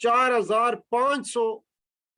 4500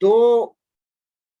2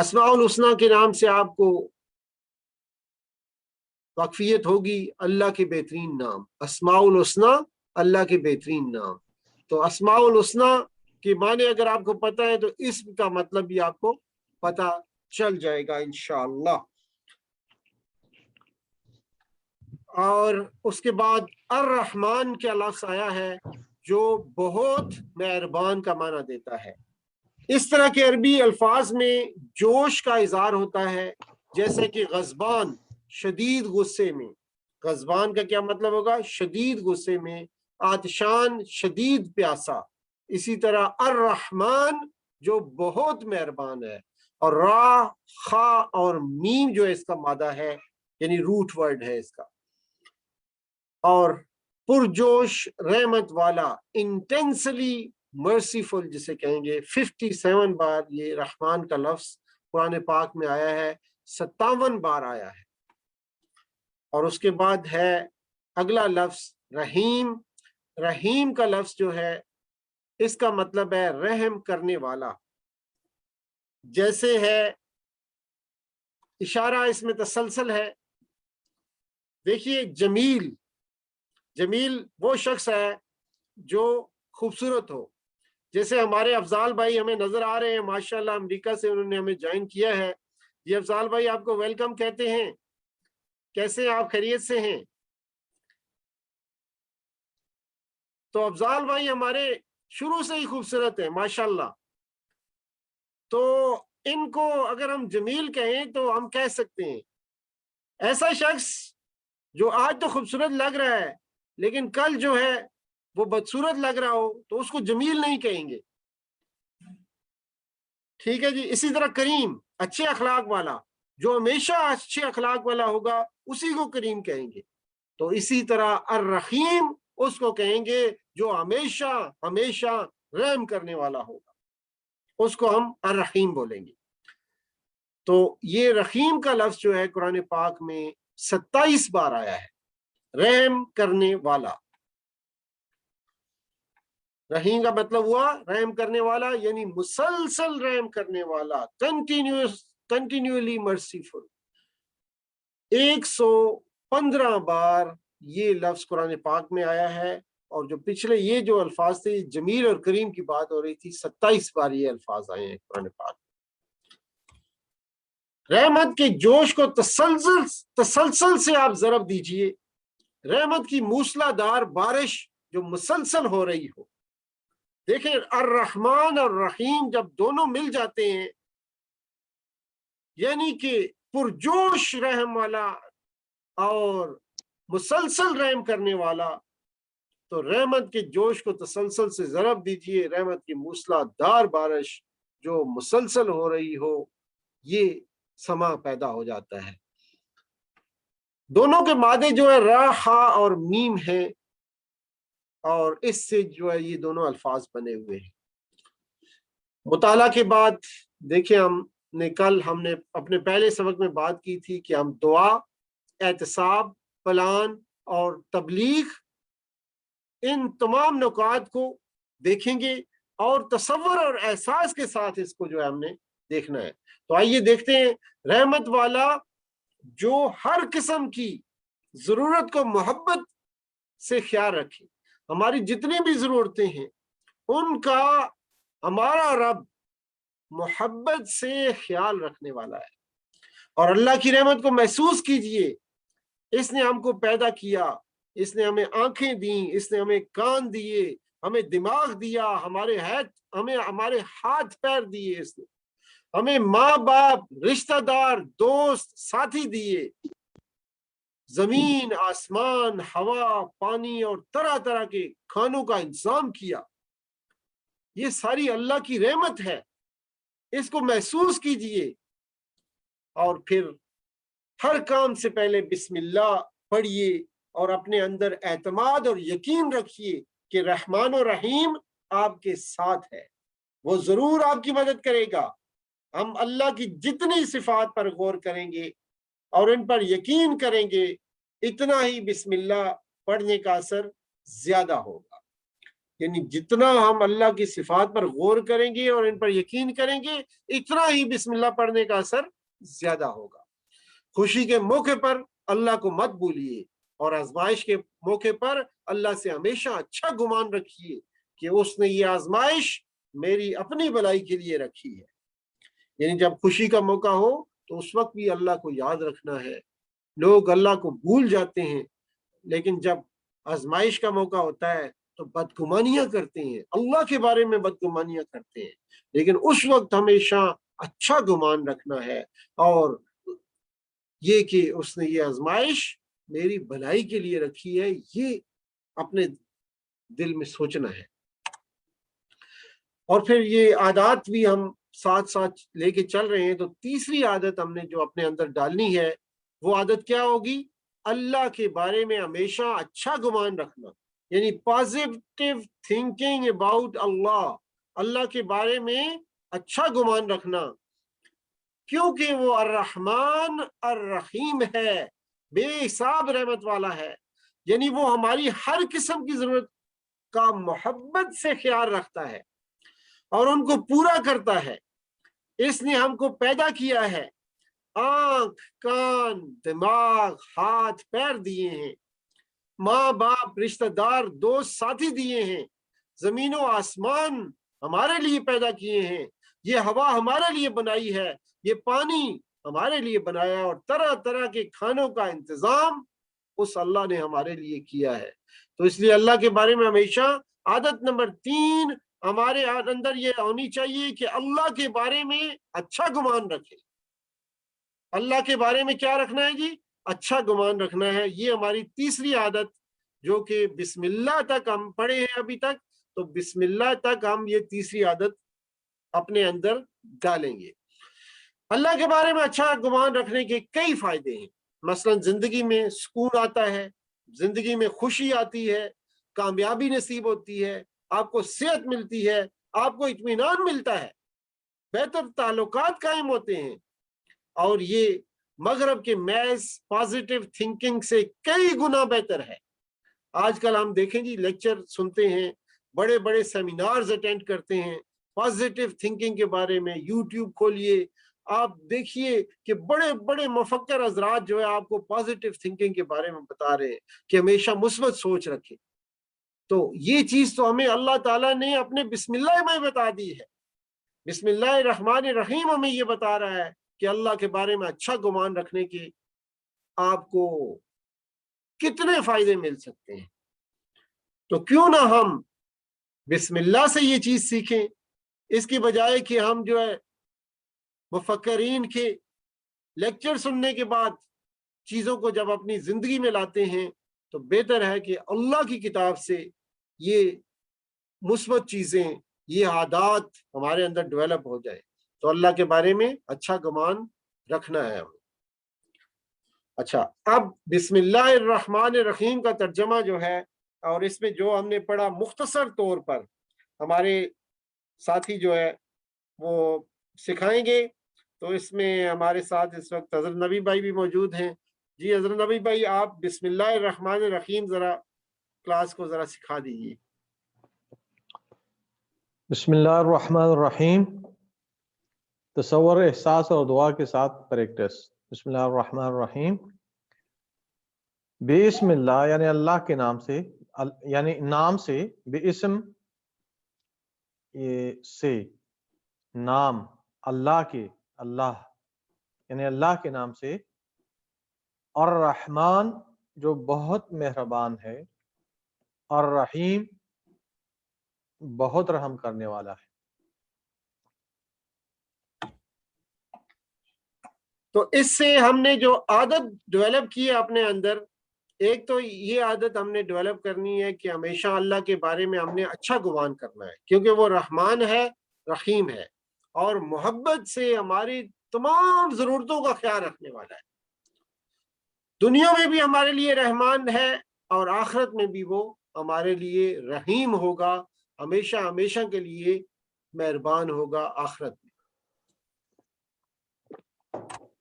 اسماء الحسنہ کے نام سے آپ کو واقفیت ہوگی، اللہ کے بہترین نام، اسماء الحسنہ اللہ کے بہترین نام۔ تو اسماء الحسنہ کے معنی اگر آپ کو پتہ ہے تو اسم کا مطلب بھی آپ کو پتہ چل جائے گا انشاءاللہ۔ اور اس کے بعد الرحمن کا لفظ آیا ہے جو بہت مہربان کا معنی دیتا ہے۔ اس طرح کے عربی الفاظ میں جوش کا اظہار ہوتا ہے، جیسے کہ غضبان، شدید غصے میں۔ غضبان کا کیا مطلب ہوگا؟ شدید غصے میں۔ آتشان، شدید پیاسا۔ اسی طرح الرحمن جو بہت مہربان ہے، اور را، خا اور میم جو اس کا مادہ ہے، یعنی روٹ ورڈ ہے اس کا۔ اور پرجوش، رحمت والا، انٹینسلی مرسیفل جسے کہیں گے۔ 57 بار یہ رحمان کا لفظ قرآن پاک میں آیا ہے، 57 بار آیا ہے۔ اور اس کے بعد ہے اگلا لفظ رحیم۔ رحیم کا لفظ جو ہے اس کا مطلب ہے رحم کرنے والا، جیسے ہے اشارہ اس میں تسلسل ہے۔ دیکھیے جمیل، جمیل وہ شخص ہے جو خوبصورت ہو، جیسے ہمارے افضال بھائی ہمیں نظر آ رہے ہیں ماشاءاللہ، امریکہ سے انہوں نے ہمیں جوائن کیا ہے۔ یہ افضال بھائی آپ کو ویلکم کہتے ہیں، کیسے ہیں آپ؟ خیریت سے ہیں؟ تو افضال بھائی ہمارے شروع سے ہی خوبصورت ہیں ماشاءاللہ، تو ان کو اگر ہم جمیل کہیں تو ہم کہہ سکتے ہیں ایسا شخص جو آج تو خوبصورت لگ رہا ہے لیکن کل جو ہے وہ بدصورت لگ رہا ہو تو اس کو جمیل نہیں کہیں گے، ٹھیک ہے جی۔ اسی طرح کریم، اچھے اخلاق والا، جو ہمیشہ اچھے اخلاق والا ہوگا اسی کو کریم کہیں گے۔ تو اسی طرح الرحیم اس کو کہیں گے جو ہمیشہ ہمیشہ رحم کرنے والا ہوگا، اس کو ہم الرحیم بولیں گے۔ تو یہ رحیم کا لفظ جو ہے قرآن پاک میں 27 بار آیا ہے، رحم کرنے والا۔ رحیم کا مطلب ہوا رحم کرنے والا، یعنی مسلسل رحم کرنے والا، کنٹینیولی مرسیفل۔ 115 بار یہ لفظ قرآن پاک میں آیا ہے، اور جو پچھلے یہ جو الفاظ تھے جمیل اور کریم کی بات ہو رہی تھی، 27 بار یہ الفاظ آئے ہیں قرآن پاک۔ رحمت کے جوش کو تسلسل سے آپ ضرب دیجئے، رحمت کی موسلا دھار بارش جو مسلسل ہو رہی ہو۔ دیکھیں الرحمن اور رحیم جب دونوں مل جاتے ہیں، یعنی کہ پرجوش رحم والا اور مسلسل رحم کرنے والا، تو رحمت کے جوش کو تسلسل سے ضرب دیجئے، رحمت کی موسلا دھار بارش جو مسلسل ہو رہی ہو، یہ سما پیدا ہو جاتا ہے۔ دونوں کے مادے جو ہے را، خا اور میم ہیں، اور اس سے جو ہے یہ دونوں الفاظ بنے ہوئے ہیں۔ مطالعہ کے بعد دیکھیں ہم نے اپنے پہلے سبق میں بات کی تھی کہ ہم دعا، احتساب، پلان اور تبلیغ، ان تمام نکات کو دیکھیں گے اور تصور اور احساس کے ساتھ اس کو جو ہے ہم نے دیکھنا ہے۔ تو آئیے دیکھتے ہیں، رحمت والا جو ہر قسم کی ضرورت کو محبت سے خیال رکھے، ہماری جتنی بھی ضرورتیں ہیں ان کا ہمارا رب محبت سے خیال رکھنے والا ہے۔ اور اللہ کی رحمت کو محسوس کیجئے، اس نے ہم کو پیدا کیا، اس نے ہمیں آنکھیں دیں، اس نے ہمیں کان دیے، ہمیں دماغ دیا، ہمیں ہمارے ہاتھ پیر دیے، اس نے ہمیں ماں باپ، رشتہ دار، دوست، ساتھی دیے، زمین، آسمان، ہوا، پانی اور طرح طرح کے کھانوں کا انتظام کیا۔ یہ ساری اللہ کی رحمت ہے، اس کو محسوس کیجئے، اور پھر ہر کام سے پہلے بسم اللہ پڑھیے اور اپنے اندر اعتماد اور یقین رکھیے کہ رحمان و رحیم آپ کے ساتھ ہے، وہ ضرور آپ کی مدد کرے گا۔ ہم اللہ کی جتنی صفات پر غور کریں گے اور ان پر یقین کریں گے، اتنا ہی بسم اللہ پڑھنے کا اثر زیادہ ہوگا۔ یعنی جتنا ہم اللہ کی صفات پر غور کریں گے اور ان پر یقین کریں گے اتنا ہی بسم اللہ پڑھنے کا اثر زیادہ ہوگا۔ خوشی کے موقع پر اللہ کو مت بھولیے اور آزمائش کے موقع پر اللہ سے ہمیشہ اچھا گمان رکھیے کہ اس نے یہ آزمائش میری اپنی بھلائی کے لیے رکھی ہے۔ یعنی جب خوشی کا موقع ہو تو اس وقت بھی اللہ کو یاد رکھنا ہے۔ لوگ اللہ کو بھول جاتے ہیں، لیکن جب آزمائش کا موقع ہوتا ہے تو بدگمانیاں کرتے ہیں، اللہ کے بارے میں بدگمانیاں کرتے ہیں، لیکن اس وقت ہمیشہ اچھا گمان رکھنا ہے اور یہ کہ اس نے یہ آزمائش میری بھلائی کے لیے رکھی ہے، یہ اپنے دل میں سوچنا ہے۔ اور پھر یہ عادات بھی ہم ساتھ ساتھ لے کے چل رہے ہیں، تو تیسری عادت ہم نے جو اپنے اندر ڈالنی ہے وہ عادت کیا ہوگی؟ اللہ کے بارے میں ہمیشہ اچھا گمان رکھنا، یعنی پازیٹیو تھنکنگ اباؤٹ اللہ، اللہ کے بارے میں اچھا گمان رکھنا، کیونکہ وہ الرحمن الرحیم ہے، بے حساب رحمت والا ہے، یعنی وہ ہماری ہر قسم کی ضرورت کا محبت سے خیال رکھتا ہے اور ان کو پورا کرتا ہے۔ اس نے ہم کو پیدا کیا ہے، آنکھ، کان، دماغ، ہاتھ، پیر دیے ہیں، ماں باپ، رشتہ دار، دوست، ساتھی دیے ہیں، زمین و آسمان ہمارے لیے پیدا کیے ہیں، یہ ہوا ہمارے لیے بنائی ہے، یہ پانی ہمارے لیے بنایا، اور طرح طرح کے کھانوں کا انتظام اس اللہ نے ہمارے لیے کیا ہے۔ تو اس لیے اللہ کے بارے میں ہمیشہ عادت نمبر 3 ہمارے اندر یہ ہونی چاہیے کہ اللہ کے بارے میں اچھا گمان رکھے۔ اللہ کے بارے میں کیا رکھنا ہے جی؟ اچھا گمان رکھنا ہے۔ یہ ہماری تیسری عادت، جو کہ بسم اللہ تک ہم پڑھے ہیں ابھی تک، تو بسم اللہ تک ہم یہ تیسری عادت اپنے اندر ڈالیں گے۔ اللہ کے بارے میں اچھا گمان رکھنے کے کئی فائدے ہیں، مثلا زندگی میں سکون آتا ہے، زندگی میں خوشی آتی ہے، کامیابی نصیب ہوتی ہے، آپ کو صحت ملتی ہے، آپ کو اطمینان ملتا ہے، بہتر تعلقات قائم ہوتے ہیں، اور یہ مغرب کے محض پازیٹیو تھنکنگ سے کئی گنا بہتر ہے۔ آج کل ہم دیکھیں جی، لیکچر سنتے ہیں، بڑے بڑے سیمینارز اٹینڈ کرتے ہیں پازیٹیو تھنکنگ کے بارے میں، یوٹیوب کھولیے، آپ دیکھیے کہ بڑے بڑے مفکر حضرات جو ہے آپ کو پازیٹیو تھنکنگ کے بارے میں بتا رہے ہیں کہ ہمیشہ مثبت سوچ رکھے۔ تو یہ چیز تو ہمیں اللہ تعالیٰ نے اپنے بسم اللہ میں بتا دی ہے۔ بسم اللہ الرحمن الرحیم ہمیں یہ بتا رہا ہے کہ اللہ کے بارے میں اچھا گمان رکھنے کے آپ کو کتنے فائدے مل سکتے ہیں۔ تو کیوں نہ ہم بسم اللہ سے یہ چیز سیکھیں، اس کی بجائے کہ ہم جو ہے مفکرین کے لیکچر سننے کے بعد چیزوں کو جب اپنی زندگی میں لاتے ہیں، تو بہتر ہے کہ اللہ کی کتاب سے یہ مثبت چیزیں، یہ عادات ہمارے اندر ڈیولپ ہو جائے۔ تو اللہ کے بارے میں اچھا گمان رکھنا ہے ہمیں۔ اچھا، اب بسم اللہ الرحمن الرحیم کا ترجمہ جو ہے، اور اس میں جو ہم نے پڑھا مختصر طور پر ہمارے ساتھی جو ہے وہ سکھائیں گے۔ تو اس میں ہمارے ساتھ اس وقت حضرت نبی بھائی بھی موجود ہیں۔ جی حضرت نبی بھائی، آپ بسم اللہ الرحمن الرحیم ذرا کلاس کو ذرا سکھا دیجیے۔ بسم اللہ الرحمن الرحیم، تصور، احساس اور دعا کے ساتھ پریکٹس۔ بسم اللہ الرحمن الرحیم، بسم اللہ یعنی اللہ کے نام سے، یعنی نام سے، باسم سے، نام اللہ کے، اللہ یعنی اللہ کے نام سے، الرحمن جو بہت مہربان ہے، الرحیم بہت رحم کرنے والا ہے۔ تو اس سے ہم نے جو عادت ڈیولپ کی ہے اپنے اندر، ایک تو یہ عادت ہم نے ڈیولپ کرنی ہے کہ ہمیشہ اللہ کے بارے میں ہم نے اچھا گمان کرنا ہے، کیونکہ وہ رحمان ہے، رحیم ہے، اور محبت سے ہماری تمام ضرورتوں کا خیال رکھنے والا ہے۔ دنیا میں بھی ہمارے لیے رحمان ہے، اور آخرت میں بھی وہ ہمارے لیے رحیم ہوگا، ہمیشہ ہمیشہ کے لیے مہربان ہوگا آخرت میں۔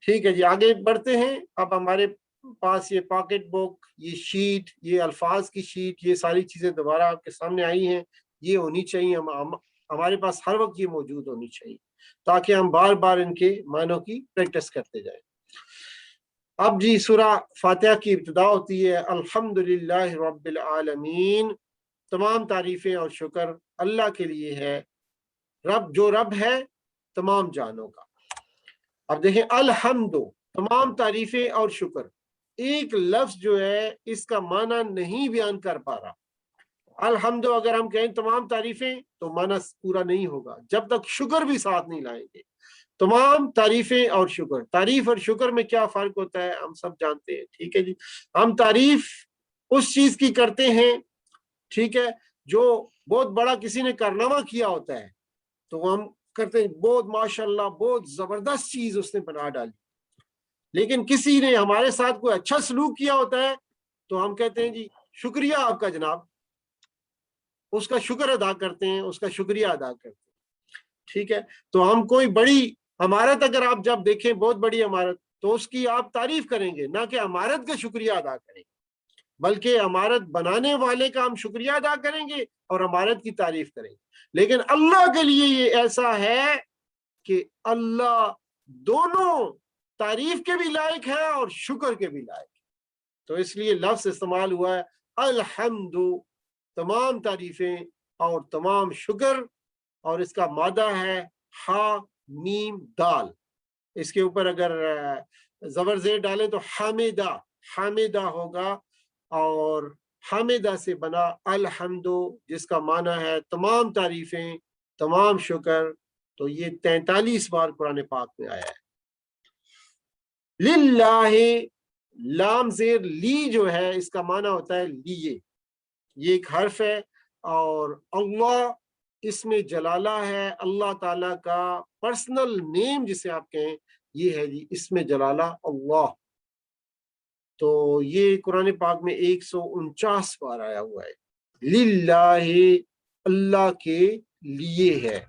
ٹھیک ہے جی، آگے بڑھتے ہیں۔ اب ہمارے پاس یہ پاکٹ بک، یہ شیٹ، یہ الفاظ کی شیٹ، یہ ساری چیزیں دوبارہ آپ کے سامنے آئی ہیں۔ یہ ہونی چاہیے، ہمارے پاس ہر وقت یہ موجود ہونی چاہیے تاکہ ہم بار بار ان کے معنوں کی پریکٹس کرتے جائیں۔ اب جی سورہ فاتحہ کی ابتدا ہوتی ہے الحمدللہ رب العالمین، تمام تعریفیں اور شکر اللہ کے لیے ہے، رب جو رب ہے تمام جہانوں کا۔ اب دیکھیں الحمد، تمام تعریفیں اور شکر، ایک لفظ جو ہے اس کا معنی نہیں بیان کر پا رہا۔ الحمد اگر ہم کہیں تمام تعریفیں تو معنی پورا نہیں ہوگا جب تک شکر بھی ساتھ نہیں لائیں گے۔ تمام تعریفیں اور شکر، تعریف اور شکر میں کیا فرق ہوتا ہے ہم سب جانتے ہیں، ٹھیک ہے جی۔ ہم تعریف اس چیز کی کرتے ہیں، ٹھیک ہے، جو بہت بڑا کسی نے کارنامہ کیا ہوتا ہے تو وہ ہم کرتے ہیں بہت ماشاءاللہ بہت زبردست چیز اس نے بنا ڈالی۔ لیکن کسی نے ہمارے ساتھ کوئی اچھا سلوک کیا ہوتا ہے تو ہم کہتے ہیں جی شکریہ آپ کا جناب، اس کا شکر ادا کرتے ہیں، اس کا شکریہ ادا کرتے ہیں، ٹھیک ہے۔ تو ہم کوئی بڑی عمارت اگر آپ جب دیکھیں بہت بڑی عمارت تو اس کی آپ تعریف کریں گے، نہ کہ عمارت کا شکریہ ادا کریں گے، بلکہ عمارت بنانے والے کا ہم شکریہ ادا کریں گے اور عمارت کی تعریف کریں گے۔ لیکن اللہ کے لیے یہ ایسا ہے کہ اللہ دونوں تعریف کے بھی لائق ہے اور شکر کے بھی لائق ہے، تو اس لیے لفظ استعمال ہوا ہے الحمد، تمام تعریفیں اور تمام شکر، اور اس کا مادہ ہے ہا میم دال، اس کے اوپر اگر زبر زیر ڈالیں تو حامدہ، حامدہ ہوگا، اور حامدہ سے بنا الحمد جس کا معنی ہے تمام تعریفیں تمام شکر۔ تو یہ 43 بار قرآن پاک میں آیا ہے۔ للہ، لام زیر لی جو ہے اس کا معنی ہوتا ہے لیے، یہ ایک حرف ہے، اور اللہ اس میں جلالہ ہے، اللہ تعالیٰ کا پرسنل نیم جسے آپ کہیں یہ ہے جی اس میں جلالہ اللہ۔ تو یہ قرآن پاک میں 149 بار آیا ہوا ہے، للہ، اللہ کے لیے ہے۔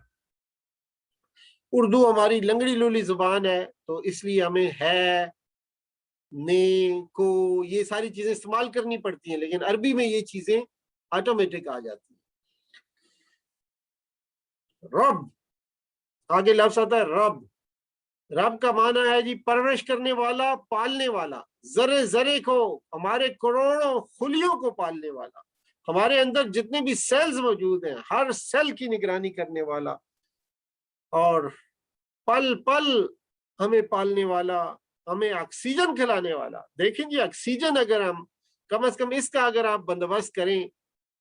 اردو ہماری لنگڑی لولی زبان ہے تو اس لیے ہمیں ہے، نے، کو، یہ ساری چیزیں استعمال کرنی پڑتی ہیں، لیکن عربی میں یہ چیزیں آٹومیٹک آ جاتی ہیں۔ رب، آگے لفظ آتا ہے رب، رب کا معنی ہے جی پرورش کرنے والا، پالنے والا، ذرے ذرے کو، ہمارے کروڑوں خلیوں کو پالنے والا، ہمارے اندر جتنے بھی سیلز موجود ہیں ہر سیل کی نگرانی کرنے والا، اور پل پل ہمیں پالنے والا، ہمیں آکسیجن کھلانے والا۔ دیکھیں جی آکسیجن اگر ہم کم از کم اس کا اگر آپ بندوبست کریں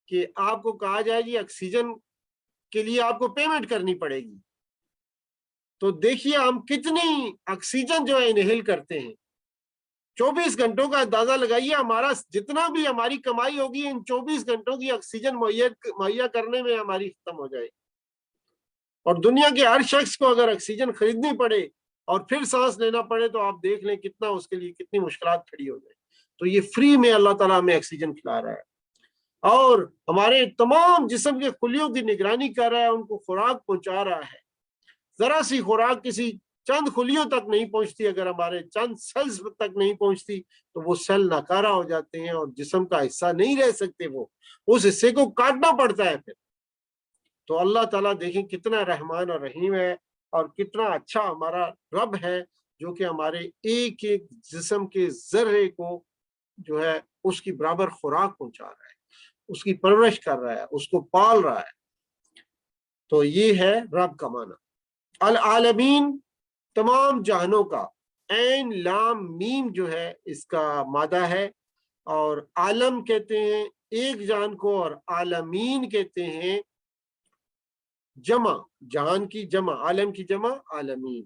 کہ آپ کو کہا جائے جی آکسیجن کے لیے آپ کو پیمنٹ کرنی پڑے گی، تو دیکھیے ہم کتنی آکسیجن جو ہے انہیل کرتے ہیں، 24 گھنٹوں کا اندازہ لگائیے، ہمارا جتنا بھی ہماری کمائی ہوگی ان 24 گھنٹوں کی آکسیجن مہیا کرنے میں ہماری ختم ہو جائے، اور دنیا کے ہر شخص کو اگر آکسیجن خریدنی پڑے اور پھر سانس لینا پڑے تو آپ دیکھ لیں کتنا اس کے لیے کتنی مشکلات کھڑی ہو جائے۔ تو یہ فری میں اللہ تعالیٰ ہمیں آکسیجن کھلا رہا ہے، اور ہمارے تمام جسم کے خلیوں کی نگرانی کر رہا ہے، ان کو خوراک پہنچا رہا ہے۔ ذرا سی خوراک کسی چند خلیوں تک نہیں پہنچتی، اگر ہمارے چند سیلز تک نہیں پہنچتی تو وہ سیل ناکارہ ہو جاتے ہیں اور جسم کا حصہ نہیں رہ سکتے، وہ اس حصے کو کاٹنا پڑتا ہے پھر۔ تو اللہ تعالیٰ دیکھیں کتنا رحمان اور رحیم ہے، اور کتنا اچھا ہمارا رب ہے جو کہ ہمارے ایک ایک جسم کے ذرے کو جو ہے اس کی برابر خوراک پہنچا رہا ہے، اس کی پرورش کر رہا ہے، اس کو پال رہا ہے۔ تو یہ ہے رب کا معنی۔ العالمین، تمام جہانوں کا، عین لام میم جو ہے اس کا مادہ ہے، اور عالم کہتے ہیں ایک جہان کو، اور عالمین کہتے ہیں جمع، جہان کی جمع، عالم کی جمع عالمین۔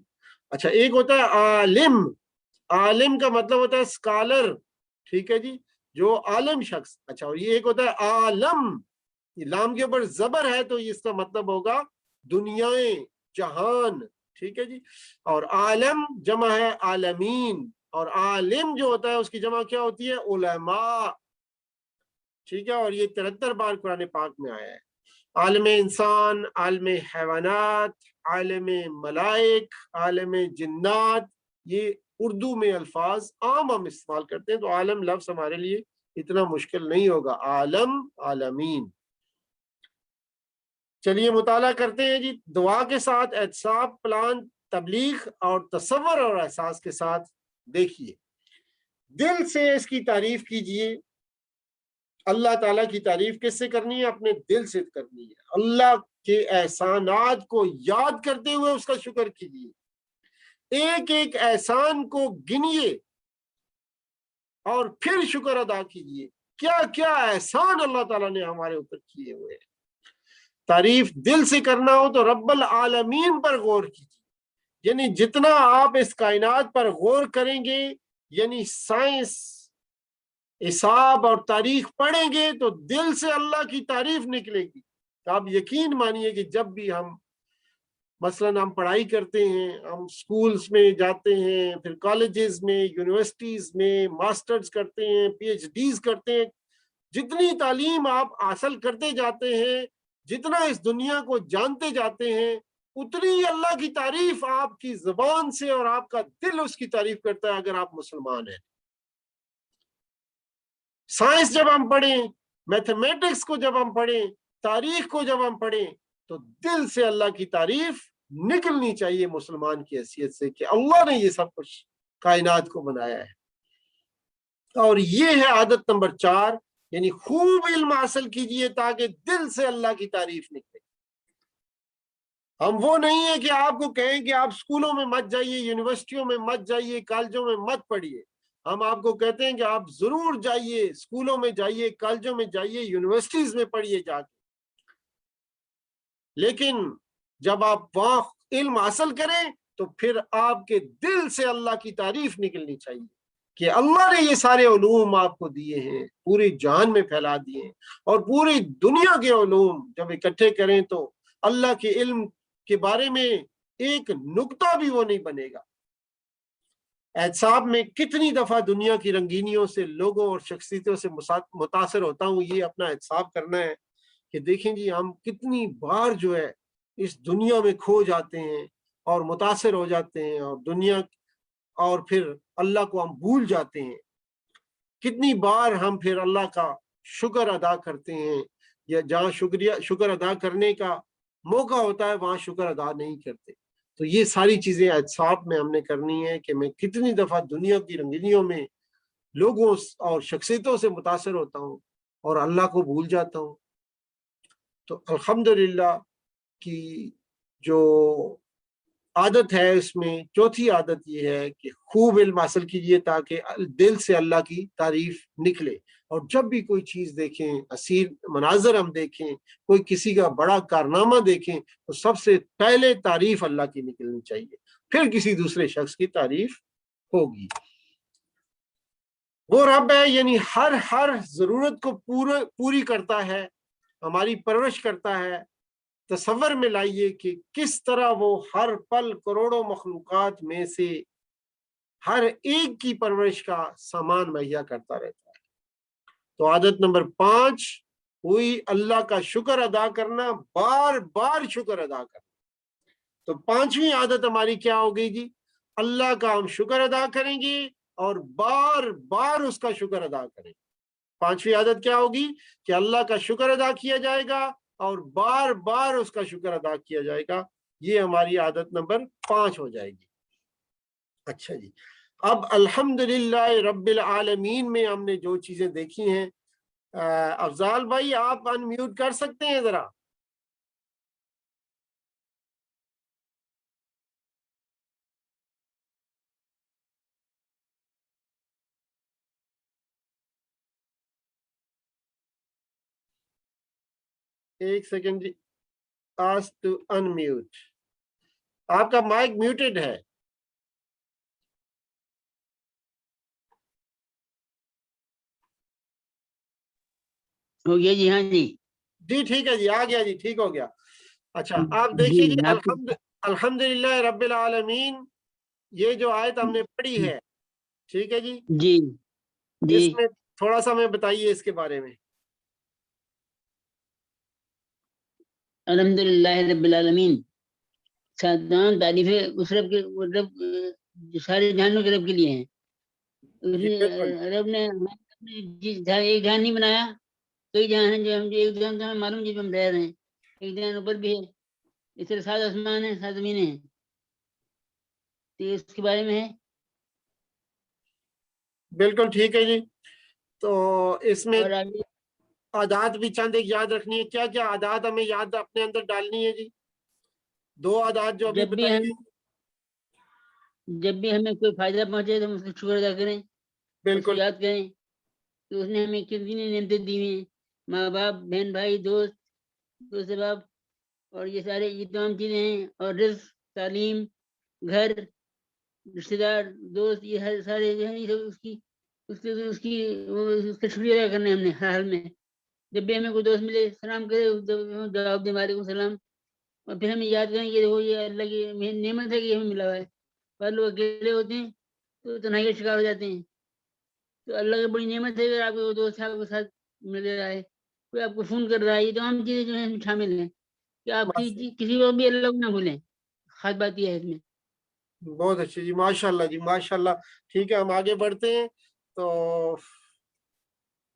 اچھا ایک ہوتا ہے عالم، عالم کا مطلب ہوتا ہے اسکالر، ٹھیک ہے جی، جو عالم شخص۔ اچھا اور یہ ایک ہوتا ہے عالم، لام کے اوپر زبر ہے تو اس کا مطلب ہوگا دنیائیں، جہان، ٹھیک ہے جی۔ اور عالم جمع ہے عالمین، اور عالم جو ہوتا ہے اس کی جمع کیا ہوتی ہے؟ علماء، ٹھیک ہے۔ اور یہ 73 بار قرآن پاک میں آیا ہے۔ عالم انسان، عالم حیوانات، عالم ملائک، عالم جنات، یہ اردو میں الفاظ عام ہم استعمال کرتے ہیں، تو عالم لفظ ہمارے لیے اتنا مشکل نہیں ہوگا، عالم، عالمین۔ چلیے مطالعہ کرتے ہیں جی. دعا کے ساتھ احتساب، پلان، تبلیغ اور تصور اور احساس کے ساتھ دیکھیے. دل سے اس کی تعریف کیجئے. اللہ تعالیٰ کی تعریف کس سے کرنی ہے؟ اپنے دل سے کرنی ہے. اللہ کے احسانات کو یاد کرتے ہوئے اس کا شکر کیجیے. ایک ایک احسان کو گنیے اور پھر شکر ادا کیجیے. کیا کیا احسان اللہ تعالیٰ نے ہمارے اوپر کیے ہوئے ہیں. تعریف دل سے کرنا ہو تو رب العالمین پر غور کیجیے. یعنی جتنا آپ اس کائنات پر غور کریں گے، یعنی سائنس، حساب اور تاریخ پڑھیں گے تو دل سے اللہ کی تعریف نکلے گی. آپ یقین مانیے کہ جب بھی ہم مثلاً ہم پڑھائی کرتے ہیں، ہم سکولز میں جاتے ہیں، پھر کالجز میں، یونیورسٹیز میں ماسٹرز کرتے ہیں، پی ایچ ڈیز کرتے ہیں، جتنی تعلیم آپ حاصل کرتے جاتے ہیں، جتنا اس دنیا کو جانتے جاتے ہیں، اتنی اللہ کی تعریف آپ کی زبان سے اور آپ کا دل اس کی تعریف کرتا ہے اگر آپ مسلمان ہیں. سائنس جب ہم پڑھیں، میتھمیٹکس کو جب ہم پڑھیں، تاریخ کو جب ہم پڑھیں تو دل سے اللہ کی تعریف نکلنی چاہیے مسلمان کی حیثیت سے کہ اللہ نے یہ سب کچھ کائنات کو بنایا ہے. اور یہ ہے عادت نمبر 4، یعنی خوب علم حاصل کیجئے تاکہ دل سے اللہ کی تعریف نکلے. ہم وہ نہیں ہیں کہ آپ کو کہیں کہ آپ اسکولوں میں مت جائیے، یونیورسٹیوں میں مت جائیے، کالجوں میں مت پڑھیے. ہم آپ کو کہتے ہیں کہ آپ ضرور جائیے، اسکولوں میں جائیے، کالجوں میں جائیے، یونیورسٹیز میں پڑھیے جا کے. لیکن جب آپ وہاں علم حاصل کریں تو پھر آپ کے دل سے اللہ کی تعریف نکلنی چاہیے کہ اللہ نے یہ سارے علوم آپ کو دیے ہیں، پوری جہان میں پھیلا دیے ہیں. اور پوری دنیا کے علوم جب اکٹھے کریں تو اللہ کے علم کے بارے میں ایک نقطہ بھی وہ نہیں بنے گا. احتساب میں کتنی دفعہ دنیا کی رنگینیوں سے، لوگوں اور شخصیتوں سے متاثر ہوتا ہوں. یہ اپنا احتساب کرنا ہے کہ دیکھیں جی ہم کتنی بار جو ہے اس دنیا میں کھو جاتے ہیں اور متاثر ہو جاتے ہیں اور دنیا اور پھر اللہ کو ہم بھول جاتے ہیں. کتنی بار ہم پھر اللہ کا شکر ادا کرتے ہیں، یا جہاں شکر ادا کرنے کا موقع ہوتا ہے وہاں شکر ادا نہیں کرتے. تو یہ ساری چیزیں احتساب میں ہم نے کرنی ہے کہ میں کتنی دفعہ دنیا کی رنگینیوں میں لوگوں اور شخصیتوں سے متاثر ہوتا ہوں اور اللہ کو بھول جاتا ہوں. تو الحمدللہ کی جو عادت ہے اس میں چوتھی عادت یہ ہے کہ خوب علم حاصل کیجیے تاکہ دل سے اللہ کی تعریف نکلے. اور جب بھی کوئی چیز دیکھیں، حسین مناظر ہم دیکھیں، کوئی کسی کا بڑا کارنامہ دیکھیں تو سب سے پہلے تعریف اللہ کی نکلنی چاہیے، پھر کسی دوسرے شخص کی تعریف ہوگی. وہ رب ہے یعنی ہر ضرورت کو پوری کرتا ہے، ہماری پرورش کرتا ہے. تصور میں لائیے کہ کس طرح وہ ہر پل کروڑوں مخلوقات میں سے ہر ایک کی پرورش کا سامان مہیا کرتا رہتا ہے. تو عادت نمبر 5 ہوئی اللہ کا شکر ادا کرنا، بار بار شکر ادا کرنا. تو 5ویں عادت ہماری کیا ہو گئی جی؟ اللہ کا ہم شکر ادا کریں گے اور بار بار اس کا شکر ادا کریں گے. 5ویں عادت کیا ہوگی کہ اللہ کا شکر ادا کیا جائے گا اور بار بار اس کا شکر ادا کیا جائے گا. یہ ہماری عادت نمبر 5 ہو جائے گی. اچھا جی، اب الحمدللہ رب العالمین میں ہم نے جو چیزیں دیکھی ہیں، افضال بھائی آپ ان میوٹ کر سکتے ہیں ذرا؟ ایک سیکنڈ جی، آسک ٹو ان میوٹ. آپ کا مائک میوٹڈ ہے. ہو گیا جی. ہاں جی جی ٹھیک ہے جی، آ گیا جی، ٹھیک ہو گیا. اچھا آپ دیکھیے جی، الحمدللہ رب العالمین، یہ جو آیت ہم نے پڑھی ہے، ٹھیک ہے جی، جی جی اس میں تھوڑا سا میں بتائیے اس کے بارے میں. الحمدللہ رب العالمین، تمام تعریفیں اس رب کے، رب جو سارے جہانوں کے رب کے لیے ہیں. رب نے ایک جہان نہیں بنایا، کئی جہان ہیں جو ہم ایک جہان تو ہمیں معلوم جس میں ہم رہ رہے ہیں، ایک جہان اوپر بھی ہے، اس طرح 7 آسمان ہیں 7 زمینیں ہیں، تو یہ اس کے بارے میں ہے۔ بالکل ٹھیک ہے جی. تو اس میں اور آگے عادات بھی چند ایک یاد رکھنی ہے. کیا کیا عادات ہمیں یاد اپنے اندر ڈالنی ہے جی؟ 2 عادات جو ابھی جب بھی بتائی ہم گئی. جب بھی ہمیں کوئی فائدہ پہنچے تو ہم اس کا شکر ادا کریں، اس کو بالکل یاد کریں کہ اس نے ہمیں کتنی نعمتیں دی ہوئی ہیں، ماں باپ، بہن بھائی، دوست، دوست باپ، اور یہ سارے یہ تمام چیزیں ہیں، اور رزق، تعلیم، گھر، رشتے دار، دوست، یہ ہر سارے جو ہیں یہ سب اس کا شکریہ ادا کرنا ہے ہم نے ہر حال میں. جب بھی ہمیں کوئی دوست ملے سلام کرے، جواب دے وعلیکم السلام، اور پھر ہمیں یاد کریں کہ دیکھو یہ اللہ کی نعمت ہے کہ یہ ہمیں ملا ہوا ہے. بعض لوگ اکیلے ہوتے ہیں تو تنہائی کا شکار ہو جاتے ہیں، تو اللہ کی بڑی نعمت ہے اگر آپ کو دوست آپ کے ساتھ مل رہا ہے، کوئی آپ کو فون کر رہا ہے، یہ تمام چیزیں جو ہیں شامل ہیں کہ آپ کسی وقت بھی اللہ کو نہ بھولیں. خاص بات یہ ہے اس میں. بہت اچھی جی، ماشاء اللہ جی، ماشاء اللہ. ٹھیک ہے، ہم آگے بڑھتے ہیں. تو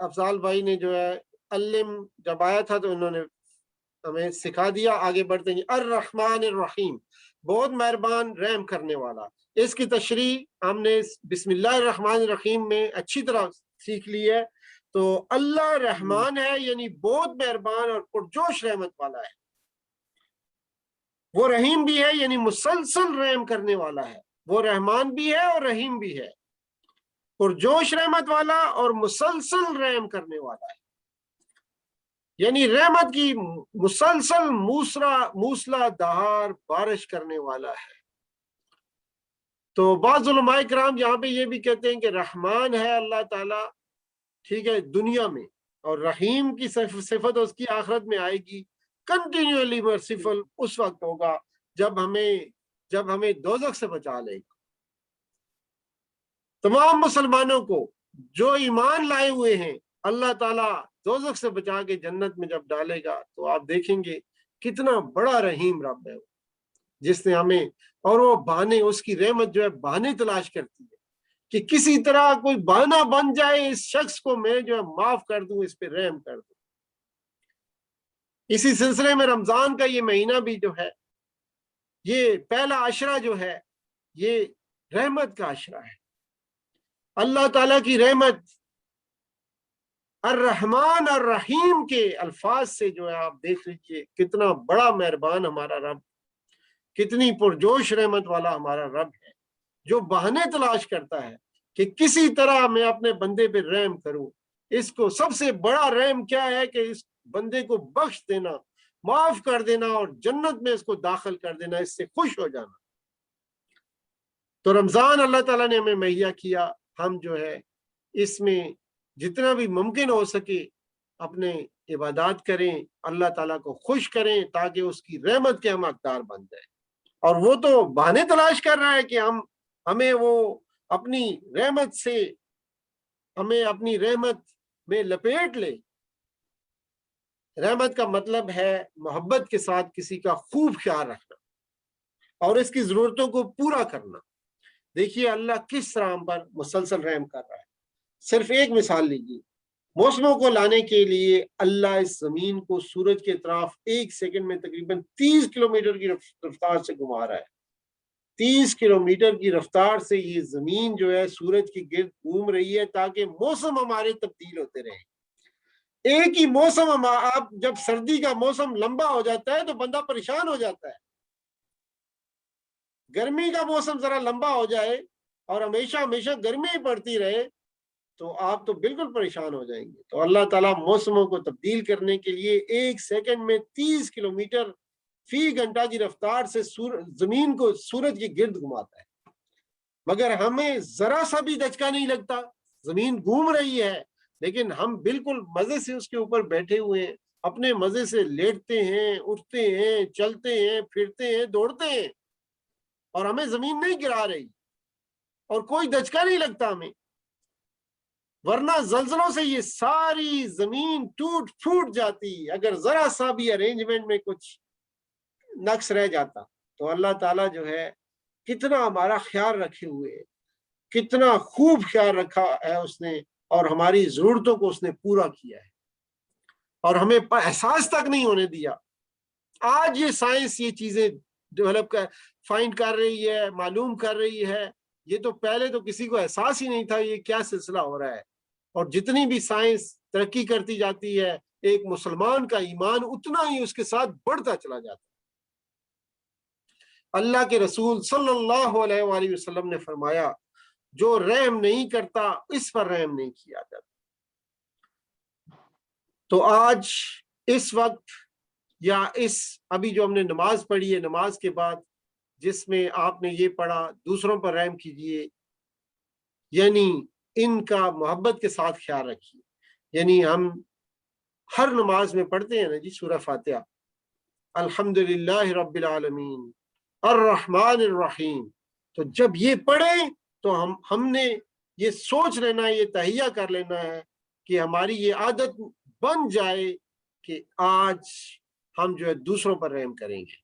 افضال بھائی نے جو ہے علم جب آیا تھا تو انہوں نے ہمیں سکھا دیا. آگے بڑھتے ہیں. الرحمن الرحیم، بہت مہربان رحم کرنے والا. اس کی تشریح ہم نے بسم اللہ الرحمن الرحیم میں اچھی طرح سیکھ لی ہے. تو اللہ رحمان ہے، یعنی بہت مہربان اور پرجوش رحمت والا ہے. وہ رحیم بھی ہے، یعنی مسلسل رحم کرنے والا ہے. وہ رحمان بھی ہے اور رحیم بھی ہے، پرجوش رحمت والا اور مسلسل رحم کرنے والا ہے. یعنی رحمت کی مسلسل موسلا دھار بارش کرنے والا ہے. تو بعض علماء کرام یہاں پہ یہ بھی کہتے ہیں کہ رحمان ہے اللہ تعالیٰ، ٹھیک ہے، دنیا میں، اور رحیم کی صفت اس کی آخرت میں آئے گی. کنٹینیولی مرسیفل اس وقت ہوگا جب ہمیں دوزخ سے بچا لے گا. تمام مسلمانوں کو جو ایمان لائے ہوئے ہیں اللہ تعالیٰ دوزخ سے بچا کے جنت میں جب ڈالے گا تو آپ دیکھیں گے کتنا بڑا رحیم رب ہے وہ، جس نے ہمیں، اور وہ بہانے، اس کی رحمت جو ہے بہانے تلاش کرتی ہے کہ کسی طرح کوئی بہانہ بن جائے، اس شخص کو میں جو ہے معاف کر دوں، اس پہ رحم کر دوں. اسی سلسلے میں رمضان کا یہ مہینہ بھی جو ہے، یہ پہلا عشرہ جو ہے یہ رحمت کا عشرہ ہے. اللہ تعالیٰ کی رحمت الرحمن الرحیم کے الفاظ سے جو ہے آپ دیکھ لیجئے کتنا بڑا مہربان ہمارا رب، کتنی پرجوش رحمت والا ہمارا رب ہے، جو بہانے تلاش کرتا ہے کہ کسی طرح میں اپنے بندے پہ رحم کروں. اس کو سب سے بڑا رحم کیا ہے کہ اس بندے کو بخش دینا، معاف کر دینا اور جنت میں اس کو داخل کر دینا، اس سے خوش ہو جانا. تو رمضان اللہ تعالیٰ نے ہمیں مہیا کیا، ہم جو ہے اس میں جتنا بھی ممکن ہو سکے اپنے عبادات کریں، اللہ تعالیٰ کو خوش کریں تاکہ اس کی رحمت کے ہم حقدار بن جائیں. اور وہ تو بہانے تلاش کر رہا ہے کہ ہمیں وہ اپنی رحمت سے، ہمیں اپنی رحمت میں لپیٹ لے. رحمت کا مطلب ہے محبت کے ساتھ کسی کا خوب خیال رکھنا اور اس کی ضرورتوں کو پورا کرنا. دیکھیے اللہ کس طرح ہم پر مسلسل رحم کر رہا ہے. صرف ایک مثال لیجیے، موسموں کو لانے کے لیے اللہ اس زمین کو سورج کے اطراف 1 سیکنڈ میں تقریباً 30 کلومیٹر کی رفتار سے گھما رہا ہے. 30 کلومیٹر کی رفتار سے یہ زمین جو ہے سورج کی گرد گھوم رہی ہے تاکہ موسم ہمارے تبدیل ہوتے رہیں. ایک ہی موسم، آپ جب سردی کا موسم لمبا ہو جاتا ہے تو بندہ پریشان ہو جاتا ہے. گرمی کا موسم ذرا لمبا ہو جائے اور ہمیشہ گرمی پڑتی رہے تو آپ تو بالکل پریشان ہو جائیں گے. تو اللہ تعالیٰ موسموں کو تبدیل کرنے کے لیے 1 سیکنڈ میں 30 کلومیٹر فی گھنٹہ کی رفتار سے زمین کو سورج کی گرد گھماتا ہے، مگر ہمیں ذرا سا بھی دھچکا نہیں لگتا. زمین گھوم رہی ہے لیکن ہم بالکل مزے سے اس کے اوپر بیٹھے ہوئے ہیں، اپنے مزے سے لیٹتے ہیں، اٹھتے ہیں، چلتے ہیں، پھرتے ہیں، دوڑتے ہیں، اور ہمیں زمین نہیں گرا رہی اور کوئی دھچکا نہیں لگتا ہمیں. ورنہ زلزلوں سے یہ ساری زمین ٹوٹ پھوٹ جاتی اگر ذرا سا بھی ارینجمنٹ میں کچھ نقص رہ جاتا. تو اللہ تعالیٰ جو ہے کتنا ہمارا خیال رکھے ہوئے، کتنا خوب خیال رکھا ہے اس نے، اور ہماری ضرورتوں کو اس نے پورا کیا ہے اور ہمیں احساس تک نہیں ہونے دیا آج یہ سائنس یہ چیزیں ڈیولپ فائنڈ کر رہی ہے، معلوم کر رہی ہے، یہ تو پہلے تو کسی کو احساس ہی نہیں تھا یہ کیا سلسلہ ہو رہا ہے. اور جتنی بھی سائنس ترقی کرتی جاتی ہے ایک مسلمان کا ایمان اتنا ہی اس کے ساتھ بڑھتا چلا جاتا ہے. اللہ کے رسول صلی اللہ علیہ وآلہ وسلم نے فرمایا جو رحم نہیں کرتا اس پر رحم نہیں کیا جاتا. تو آج اس وقت یا اس ابھی جو ہم نے نماز پڑھی ہے، نماز کے بعد جس میں آپ نے یہ پڑھا دوسروں پر رحم کیجئے، یعنی ان کا محبت کے ساتھ خیال رکھیے. یعنی ہم ہر نماز میں پڑھتے ہیں نا جی سورہ فاتحہ، الحمدللہ رب العالمین الرحمن الرحیم. تو جب یہ پڑھیں تو ہم نے یہ سوچ لینا ہے، یہ تہیہ کر لینا ہے کہ ہماری یہ عادت بن جائے کہ آج ہم جو ہے دوسروں پر رحم کریں گے،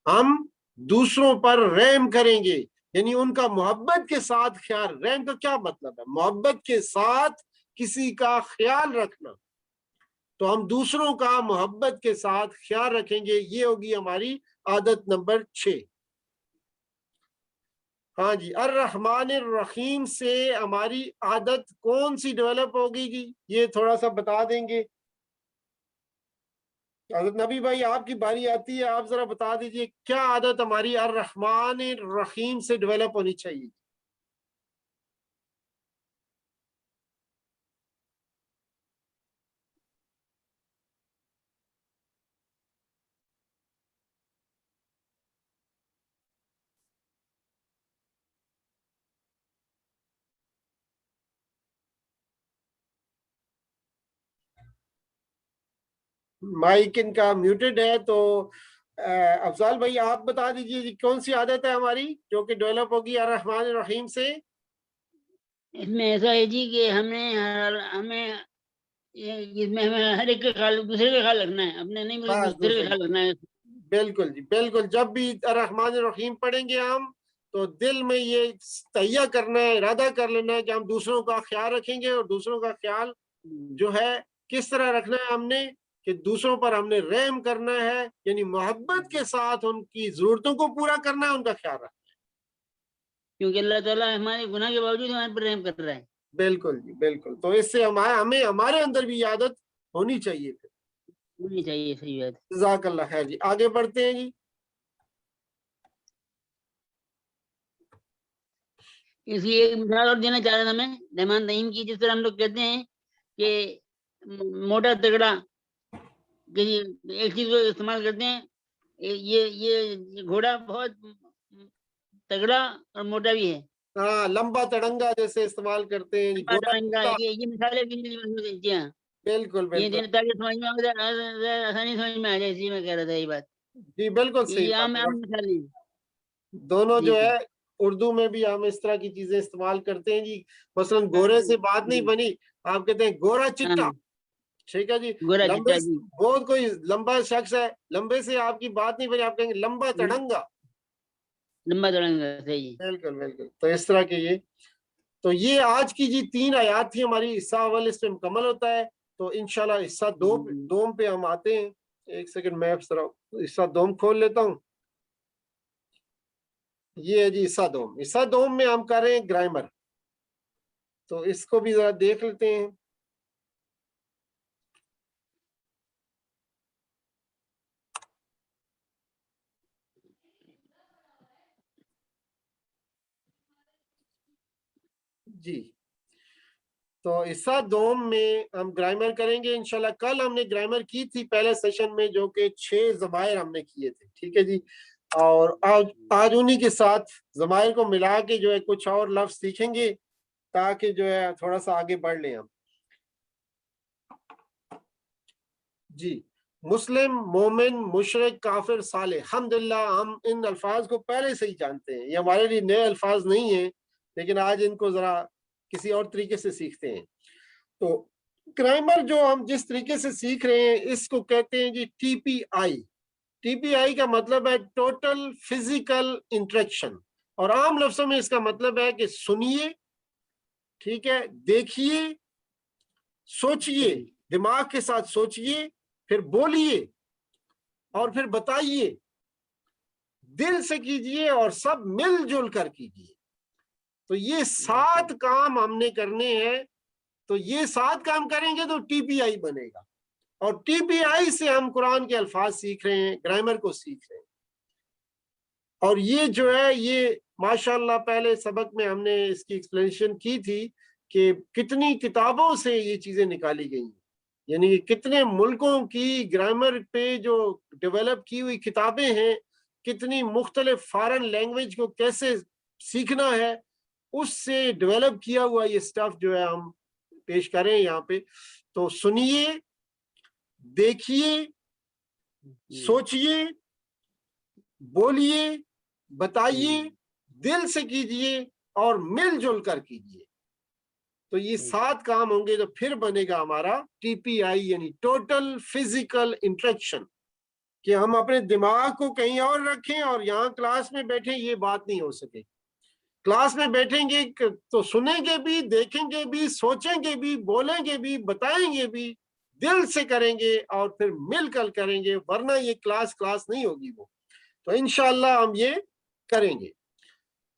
ہم دوسروں پر رحم کریں گے. یعنی ان کا محبت کے ساتھ خیال. رحم کا کیا مطلب ہے؟ محبت کے ساتھ کسی کا خیال رکھنا. تو ہم دوسروں کا محبت کے ساتھ خیال رکھیں گے، یہ ہوگی ہماری عادت نمبر 6. ہاں جی، الرحمن الرحیم سے ہماری عادت کون سی ڈیولپ ہوگی جی یہ تھوڑا سا بتا دیں گے. حضرت نبی بھائی آپ کی باری آتی ہے، آپ ذرا بتا دیجئے کیا عادت ہماری الرحمن الرحیم سے ڈیولپ ہونی چاہیے. مائک ان کا میوٹڈ ہے، تو افضال بھائی آپ بتا دیجئے جی کون سی عادت ہے ہماری جو کہ ڈیولپ ہوگی الرحمن الرحیم سے. اس میں ایسا ہے جی کہ ہمیں اس میں ہمیں ہر ایک کا خیال دوسرے کا خیال رکھنا ہے، اپنے نہیں بلکہ دوسرے کا خیال رکھنا ہے. بالکل جی بالکل. جب بھی الرحمن الرحیم پڑھیں گے ہم تو دل میں یہ تہیہ کرنا ہے، ارادہ کر لینا ہے کہ ہم دوسروں کا خیال رکھیں گے. اور دوسروں کا خیال جو ہے کس طرح رکھنا ہے ہم نے کہ دوسروں پر ہم نے رحم کرنا ہے، یعنی محبت کے ساتھ ان کی ضرورتوں کو پورا کرنا ہے، ان کا خیال رکھنا ہے. کیونکہ اللہ تعالیٰ ہمارے گناہ کے باوجود ہمارے پر رحم کر رہا ہے. بالکل جی بالکل. تو اس سے ہمیں ہمارے اندر بھی یہ عادت ہونی چاہیے. ہونی چاہیے. صحیح بات. جزاک اللہ خیر جی. آگے بڑھتے ہیں جی. اس کی ایک مثال اور دینا چاہ رہا تھا میں رحمان رحیم کی. جس طرح ہم لوگ کہتے ہیں کہ موٹا تگڑا کسی ایک چیز کو استعمال کرتے ہیں، یہ گھوڑا بہت تگڑا اور موٹا بھی ہے. ہاں، لمبا تڑنگا جیسے استعمال کرتے ہیں. یہ مثالیں بھی جی ہاں بالکل یہ بالکل تاکہ سمجھ میں آسانی سمجھ میں آ جائے. اسی میں کہہ رہا تھا یہ بات. جی بالکل صحیح یہ عام بات ہے. مثالیں دونوں جی جو جی ہے اردو میں بھی ہم اس طرح کی چیزیں استعمال کرتے ہیں جی. مثلا گورے سے بات نہیں بنی، آپ کہتے ہیں گورا چٹا. ہاں ٹھیک ہے جی. گورا لمبے چٹا جی. بہت کوئی لمبا شخص ہے، لمبے سے آپ کی بات نہیں بنی، آپ کہیں گے لمبا تڑنگا. لمبا تڑنگا. صحیح. بالکل بالکل. تو اس طرح کے یہ آج کی جی 3 آیات تھی ہماری. حصہ اول اس پہ مکمل ہوتا ہے. تو انشاءاللہ حصہ دوم پہ ہم آتے ہیں. ایک سیکنڈ میں حصہ دوم کھول لیتا ہوں. یہ ہے جی حصہ دوم. حصہ دوم میں ہم کر رہے ہیں گرامر. تو اس کو بھی ذرا دیکھ لیتے ہیں. جی تو حصہ دوم میں ہم گرامر کریں گے انشاءاللہ. کل ہم نے گرامر کی تھی پہلے سیشن میں، جو کہ 6 ضمائر ہم نے کیے تھے. ٹھیک ہے جی. اور آج انہی کے ساتھ ضمائر کو ملا کے جو ہے کچھ اور لفظ سیکھیں گے تاکہ جو ہے تھوڑا سا آگے بڑھ لیں ہم. جی مسلم، مومن، مشرک، کافر، صالح. الحمدللہ ہم ان الفاظ کو پہلے سے ہی جانتے ہیں. یہ ہمارے لیے نئے الفاظ نہیں ہیں، لیکن آج ان کو ذرا کسی اور طریقے سے سیکھتے ہیں. تو گرامر جو ہم جس طریقے سے سیکھ رہے ہیں اس کو کہتے ہیں جی ٹی پی آئی. ٹی پی آئی کا مطلب ہے ٹوٹل فزیکل انٹریکشن. اور عام لفظوں میں اس کا مطلب ہے کہ سنیے، ٹھیک ہے، دیکھیے، سوچئے، دماغ کے ساتھ سوچئے، پھر بولیے، اور پھر بتائیے، دل سے کیجئے اور سب مل جل کر کیجئے۔ تو یہ 7 کام ہم نے کرنے ہیں، تو یہ 7 کام کریں گے تو ٹی پی آئی بنے گا، اور ٹی پی آئی سے ہم قرآن کے الفاظ سیکھ رہے ہیں، گرامر کو سیکھ رہے ہیں۔ اور یہ جو ہے یہ ماشاءاللہ پہلے سبق میں ہم نے اس کی ایکسپلینیشن کی تھی کہ کتنی کتابوں سے یہ چیزیں نکالی گئی ہیں، یعنی کتنے ملکوں کی گرامر پہ جو ڈیولپ کی ہوئی کتابیں ہیں، کتنی مختلف فارن لینگویج کو کیسے سیکھنا ہے، اس سے ڈیولپ کیا ہوا یہ سٹف جو ہے ہم پیش کریں یہاں پہ۔ تو سنیے، دیکھیے، سوچئے، بولیے، بتائیے، دل سے کیجئے اور مل جل کر کیجئے۔ تو یہ 7 کام ہوں گے تو پھر بنے گا ہمارا ٹی پی آئی، یعنی ٹوٹل فزیکل انٹریکشن، کہ ہم اپنے دماغ کو کہیں اور رکھیں اور یہاں کلاس میں بیٹھیں، یہ بات نہیں ہو سکے۔ کلاس میں بیٹھیں گے تو سنیں گے بھی، دیکھیں گے بھی، سوچیں گے بھی، بولیں گے بھی، بتائیں گے بھی، دل سے کریں گے اور پھر مل کر کریں گے، ورنہ یہ کلاس نہیں ہوگی وہ۔ تو انشاءاللہ ہم یہ کریں گے۔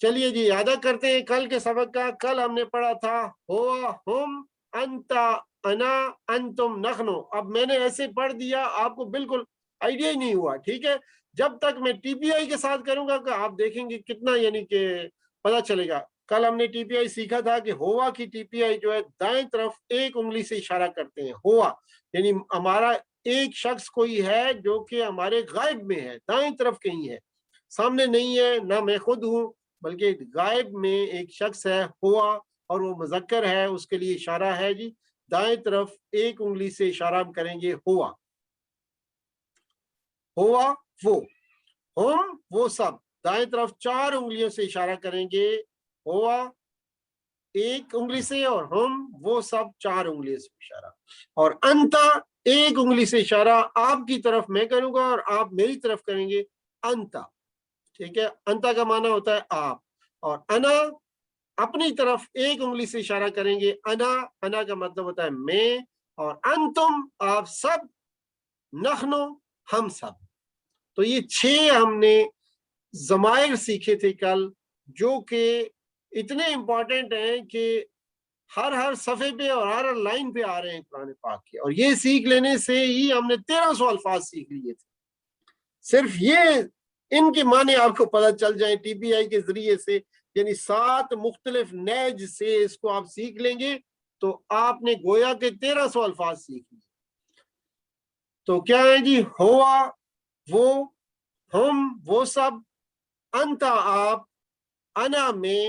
چلیے جی یادہ کرتے ہیں کل کے سبق کا۔ کل ہم نے پڑھا تھا ہوا، ہم، انتا، انا، انتم، نحنو۔ اب میں نے ایسے پڑھ دیا، آپ کو بالکل آئیڈیا ہی نہیں ہوا، ٹھیک ہے؟ جب تک میں ٹی پی آئی کے ساتھ کروں گا کہ آپ دیکھیں گے کتنا یعنی کہ پتہ چلے گا۔ کل ہم نے ٹی پی آئی سیکھا تھا کہ ہوا کی ٹی پی آئی جو ہے دائیں طرف ایک انگلی سے اشارہ کرتے ہیں، ہوا یعنی ہمارا ایک شخص کوئی ہے جو کہ ہمارے غائب میں ہے، دائیں طرف کہیں ہے، سامنے نہیں ہے، نہ میں خود ہوں، بلکہ غائب میں ایک شخص ہے ہوا، اور وہ مذکر ہے، اس کے لیے اشارہ ہے جی دائیں طرف ایک انگلی سے اشارہ ہم کریں گے ہوا، ہوا وہ، ہم وہ سب دائیں طرف 4 انگلیوں سے اشارہ کریں گے، ہوا ایک انگلی سے اور ہم وہ سب 4 انگلیوں سے اشارہ، اور انتا ایک انگلی سے اشارہ آپ کی طرف میں کروں گا اور آپ میری طرف کریں گے، انتا، ٹھیک ہے؟ انتا کا معنی ہوتا ہے آپ، اور انا اپنی طرف ایک انگلی سے اشارہ کریں گے، انا کا مطلب ہوتا ہے میں، اور انتم آپ سب، نحنو ہم سب۔ تو یہ 6 ہم نے ضمائر سیکھے تھے کل، جو کہ اتنے امپورٹنٹ ہیں کہ ہر صفحے پہ اور ہر لائن پہ آ رہے ہیں قرآن پاک کے، اور یہ سیکھ لینے سے ہی ہم نے 1300 الفاظ سیکھ لیے تھے۔ صرف یہ ان کے معنی آپ کو پتہ چل جائیں ٹی پی آئی کے ذریعے سے، یعنی 7 مختلف نیج سے اس کو آپ سیکھ لیں گے تو آپ نے گویا کے 1300 الفاظ سیکھ لیے۔ تو کیا ہے جی؟ ہوا وہ، ہم وہ سب، انتا آپ، انا میں،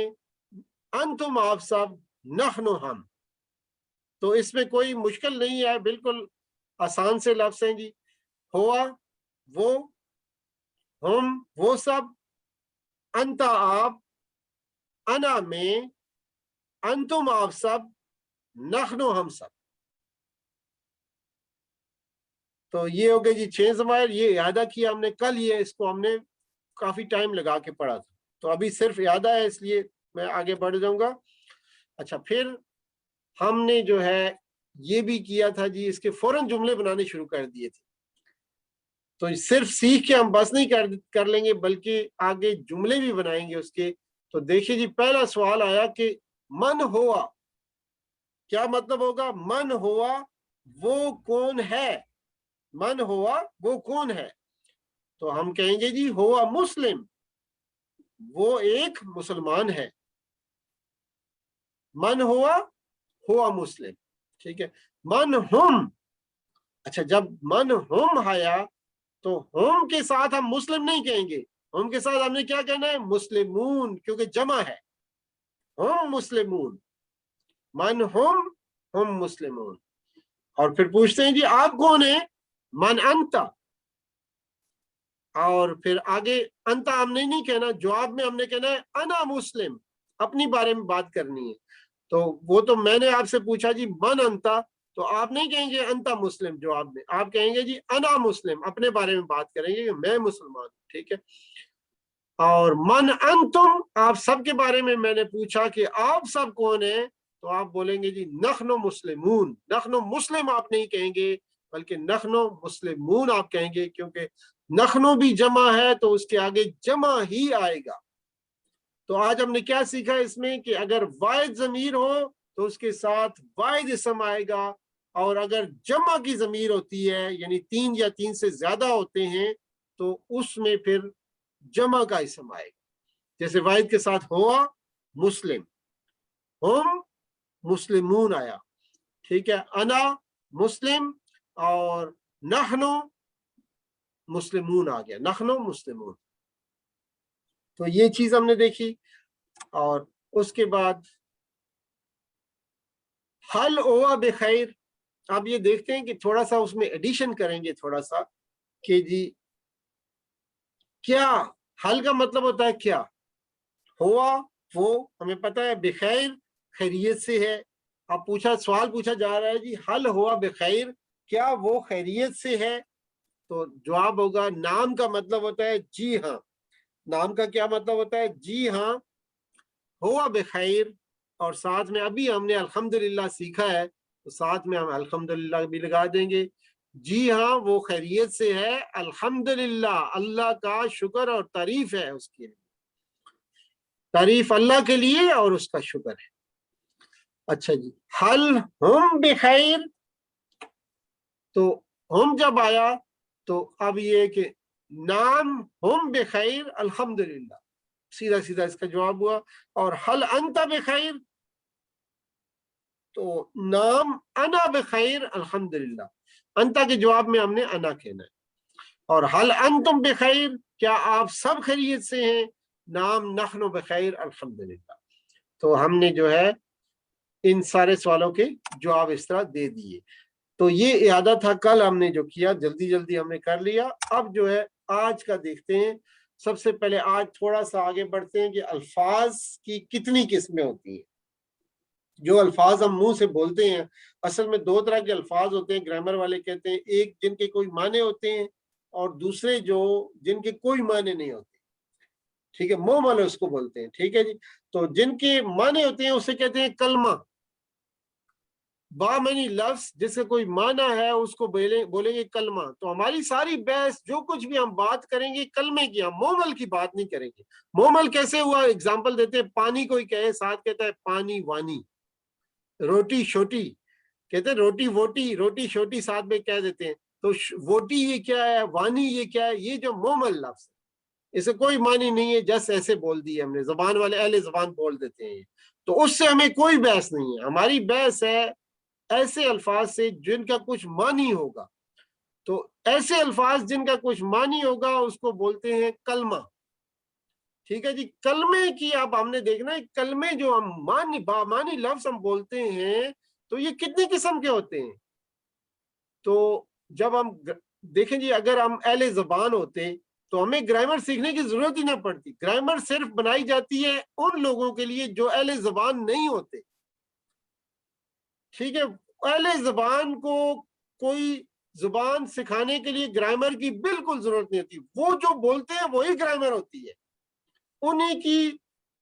انتم آپ سب، نحنو ہم۔ تو اس میں کوئی مشکل نہیں ہے، بالکل آسان سے لفظ ہیں جی۔ ہوا وہ، ہم وہ سب، انتا آپ، انا میں، انتم آپ سب، نحنو ہم سب۔ تو یہ ہو گئے جی 6 ضمائر، یہ اعادہ کیا ہم نے کل، یہ اس کو ہم نے کافی ٹائم لگا کے پڑھا تھا، تو ابھی صرف اعادہ ہے، اس لیے میں آگے بڑھ جاؤں گا۔ اچھا، پھر ہم نے جو ہے یہ بھی کیا تھا جی، اس کے فوراً جملے بنانے شروع کر دیے تھے۔ تو صرف سیکھ کے ہم بس نہیں کر لیں گے، بلکہ آگے جملے بھی بنائیں گے اس کے۔ تو دیکھیے جی پہلا سوال آیا کہ من ہوا، کیا مطلب ہوگا؟ من ہوا وہ کون ہے، من ہوا وہ کون ہے؟ تو ہم کہیں گے جی ہوا مسلم، وہ ایک مسلمان ہے، من ہوا مسلم، ٹھیک ہے؟ من ہم، اچھا جب من ہم آیا تو ہم کے ساتھ ہم مسلم نہیں کہیں گے، ہم کے ساتھ ہم نے کیا کہنا ہے؟ مسلمون، کیونکہ جمع ہے، ہم مسلمون، من ہم مسلمون۔ اور پھر پوچھتے ہیں جی آپ کون ہیں؟ من انتا، اور پھر آگے انتا ہم نے نہیں کہنا، جواب میں ہم نے کہنا ہے انا مسلم، اپنی بارے میں بات کرنی ہے۔ تو وہ تو میں نے آپ سے پوچھا جی من انتا، تو آپ نہیں کہیں گے انتا مسلم جواب میں، آپ کہیں گے جی انا مسلم، اپنے بارے میں بات کریں گے کہ میں مسلمان ہوں، ٹھیک ہے؟ اور من انتم، آپ سب کے بارے میں میں نے پوچھا کہ آپ سب کون ہیں، تو آپ بولیں گے جی نحنو مسلمون، نحنو مسلم آپ نہیں کہیں گے، بلکہ نحنو مسلمون آپ کہیں گے، کیونکہ نحنو بھی جمع ہے تو اس کے آگے جمع ہی آئے گا۔ تو آج ہم نے کیا سیکھا اس میں کہ اگر واحد ضمیر ہو تو اس کے ساتھ واحد اسم آئے گا، اور اگر جمع کی ضمیر ہوتی ہے یعنی 3 یا 3 سے زیادہ ہوتے ہیں تو اس میں پھر جمع کا اسم آئے گا۔ جیسے واحد کے ساتھ ہوا مسلم، ہم مسلمون آیا، ٹھیک ہے، انا مسلم اور نحنو مسلمون آ گیا، نحنو مسلمون۔ تو یہ چیز ہم نے دیکھی۔ اور اس کے بعد حل ہوا بخیر، آپ یہ دیکھتے ہیں کہ تھوڑا سا اس میں ایڈیشن کریں گے تھوڑا سا کہ جی کیا، حل کا مطلب ہوتا ہے کیا، ہوا وہ ہمیں پتا ہے بخیر خیریت سے ہے۔ اب سوال پوچھا جا رہا ہے جی حل ہوا بخیر، کیا وہ خیریت سے ہے؟ تو جواب ہوگا نام کا مطلب ہوتا ہے جی ہاں۔ نام کا کیا مطلب ہوتا ہے؟ جی ہاں ہوا بخیر، اور ساتھ میں ابھی ہم نے الحمدللہ سیکھا ہے تو ساتھ میں ہم الحمدللہ بھی لگا دیں گے۔ جی ہاں وہ خیریت سے ہے، الحمدللہ اللہ کا شکر اور تعریف ہے اس کے لیے، تعریف اللہ کے لیے اور اس کا شکر ہے۔ اچھا جی، حل ہم بخیر، تو ہم جب آیا تو اب یہ کہ نام ہم بخیر الحمدللہ، سیدھا سیدھا اس کا جواب ہوا۔ اور حل انت بخیر، تو نام انا بخیر الحمدللہ، انتا کے جواب میں ہم نے انا کہنا ہے۔ اور حل انتم بخیر، کیا آپ سب خیریت سے ہیں؟ نام نحن بخیر الحمدللہ۔ تو ہم نے جو ہے ان سارے سوالوں کے جواب اس طرح دے دیے۔ تو یہ اعادہ تھا کل ہم نے جو کیا، جلدی جلدی ہم نے کر لیا۔ اب جو ہے آج کا دیکھتے ہیں۔ سب سے پہلے آج تھوڑا سا آگے بڑھتے ہیں کہ الفاظ کی کتنی قسمیں ہوتی ہیں۔ جو الفاظ ہم منہ سے بولتے ہیں، اصل میں 2 طرح کے الفاظ ہوتے ہیں، گرامر والے کہتے ہیں، ایک جن کے کوئی معنی ہوتے ہیں اور دوسرے جن کے کوئی معنی نہیں ہوتے، ٹھیک ہے، مہمل اس کو بولتے ہیں، ٹھیک ہے جی۔ تو جن کے معنی ہوتے ہیں اسے کہتے ہیں کلمہ، بامعنی لفظ جس کا کوئی معنی ہے اس کو بولیں گے کلمہ۔ تو ہماری ساری بحث جو کچھ بھی ہم بات کریں گے کلمے کی، ہم مہمل کی بات نہیں کریں گے۔ مہمل کیسے ہوا؟ اگزامپل دیتے ہیں، پانی کوئی کہے ساتھ کہتا ہے پانی وانی، روٹی شوٹی کہتے ہیں روٹی ووٹی، روٹی شوٹی ساتھ میں کہہ دیتے ہیں۔ تو ووٹی یہ کیا ہے، وانی یہ کیا ہے؟ یہ جو مہمل لفظ ہے اسے کوئی معنی نہیں ہے، جس ایسے بول دی ہم نے، زبان والے اہل زبان بول دیتے ہیں، تو اس سے ہمیں کوئی بحث نہیں ہے۔ ہماری بحث ہے ایسے الفاظ سے جن کا کچھ معنی ہوگا۔ تو ایسے الفاظ جن کا کچھ معنی ہوگا اس کو بولتے ہیں کلمہ، ٹھیک ہے جی۔ کلمے کی اب ہم نے دیکھنا ہے، کلمے جو ہم بامعنی لفظ ہم بولتے ہیں تو یہ کتنی قسم کے ہوتے ہیں؟ تو جب ہم دیکھیں جی، اگر ہم اہل زبان ہوتے تو ہمیں گرامر سیکھنے کی ضرورت ہی نہ پڑتی۔ گرامر صرف بنائی جاتی ہے ان لوگوں کے لیے جو اہل زبان نہیں ہوتے، ٹھیک ہے۔ اہل زبان کو کوئی زبان سکھانے کے لیے گرامر کی بالکل ضرورت نہیں ہوتی، وہ جو بولتے ہیں وہی گرامر ہوتی ہے، انہیں کی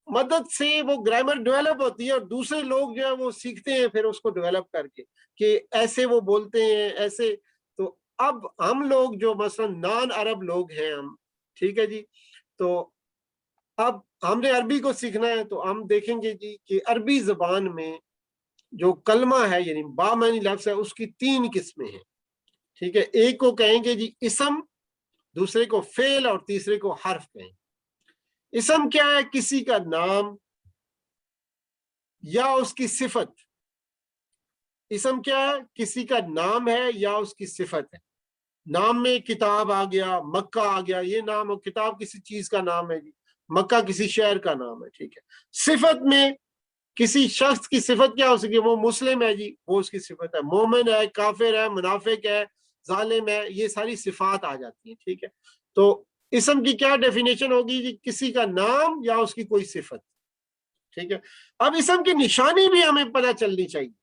مدد سے وہ گرامر ڈیولپ ہوتی ہے، اور دوسرے لوگ جو ہے وہ سیکھتے ہیں پھر اس کو ڈیولپ کر کے کہ ایسے وہ بولتے ہیں ایسے۔ تو اب ہم لوگ جو مثلا نان عرب لوگ ہیں ہم، ٹھیک ہے جی، تو اب ہم نے عربی کو سیکھنا ہے تو ہم دیکھیں گے جی کہ عربی زبان میں جو کلمہ ہے یعنی بامعنی لفظ ہے اس کی 3 قسمیں ہیں، ٹھیک ہے۔ ایک کو کہیں گے جی اسم، دوسرے کو فعل اور تیسرے کو حرف کہیں۔ اسم کیا ہے؟ کسی کا نام یا اس کی صفت۔ اسم کیا ہے؟ کسی کا نام ہے یا اس کی صفت ہے۔ نام میں کتاب آ گیا، مکہ آ گیا، یہ نام، کتاب کسی چیز کا نام ہے جی، مکہ کسی شہر کا نام ہے، ٹھیک ہے۔ صفت میں کسی شخص کی صفت کیا ہو سکتی ہے؟ وہ مسلم ہے جی، وہ اس کی صفت ہے، مومن ہے، کافر ہے، منافق ہے، ظالم ہے، یہ ساری صفات آ جاتی ہیں، ٹھیک ہے۔ تو اسم کی کیا ڈیفینیشن ہوگی جی؟ کسی کا نام یا اس کی کوئی صفت، ٹھیک ہے۔ اب اسم کی نشانی بھی ہمیں پتہ چلنی چاہیے۔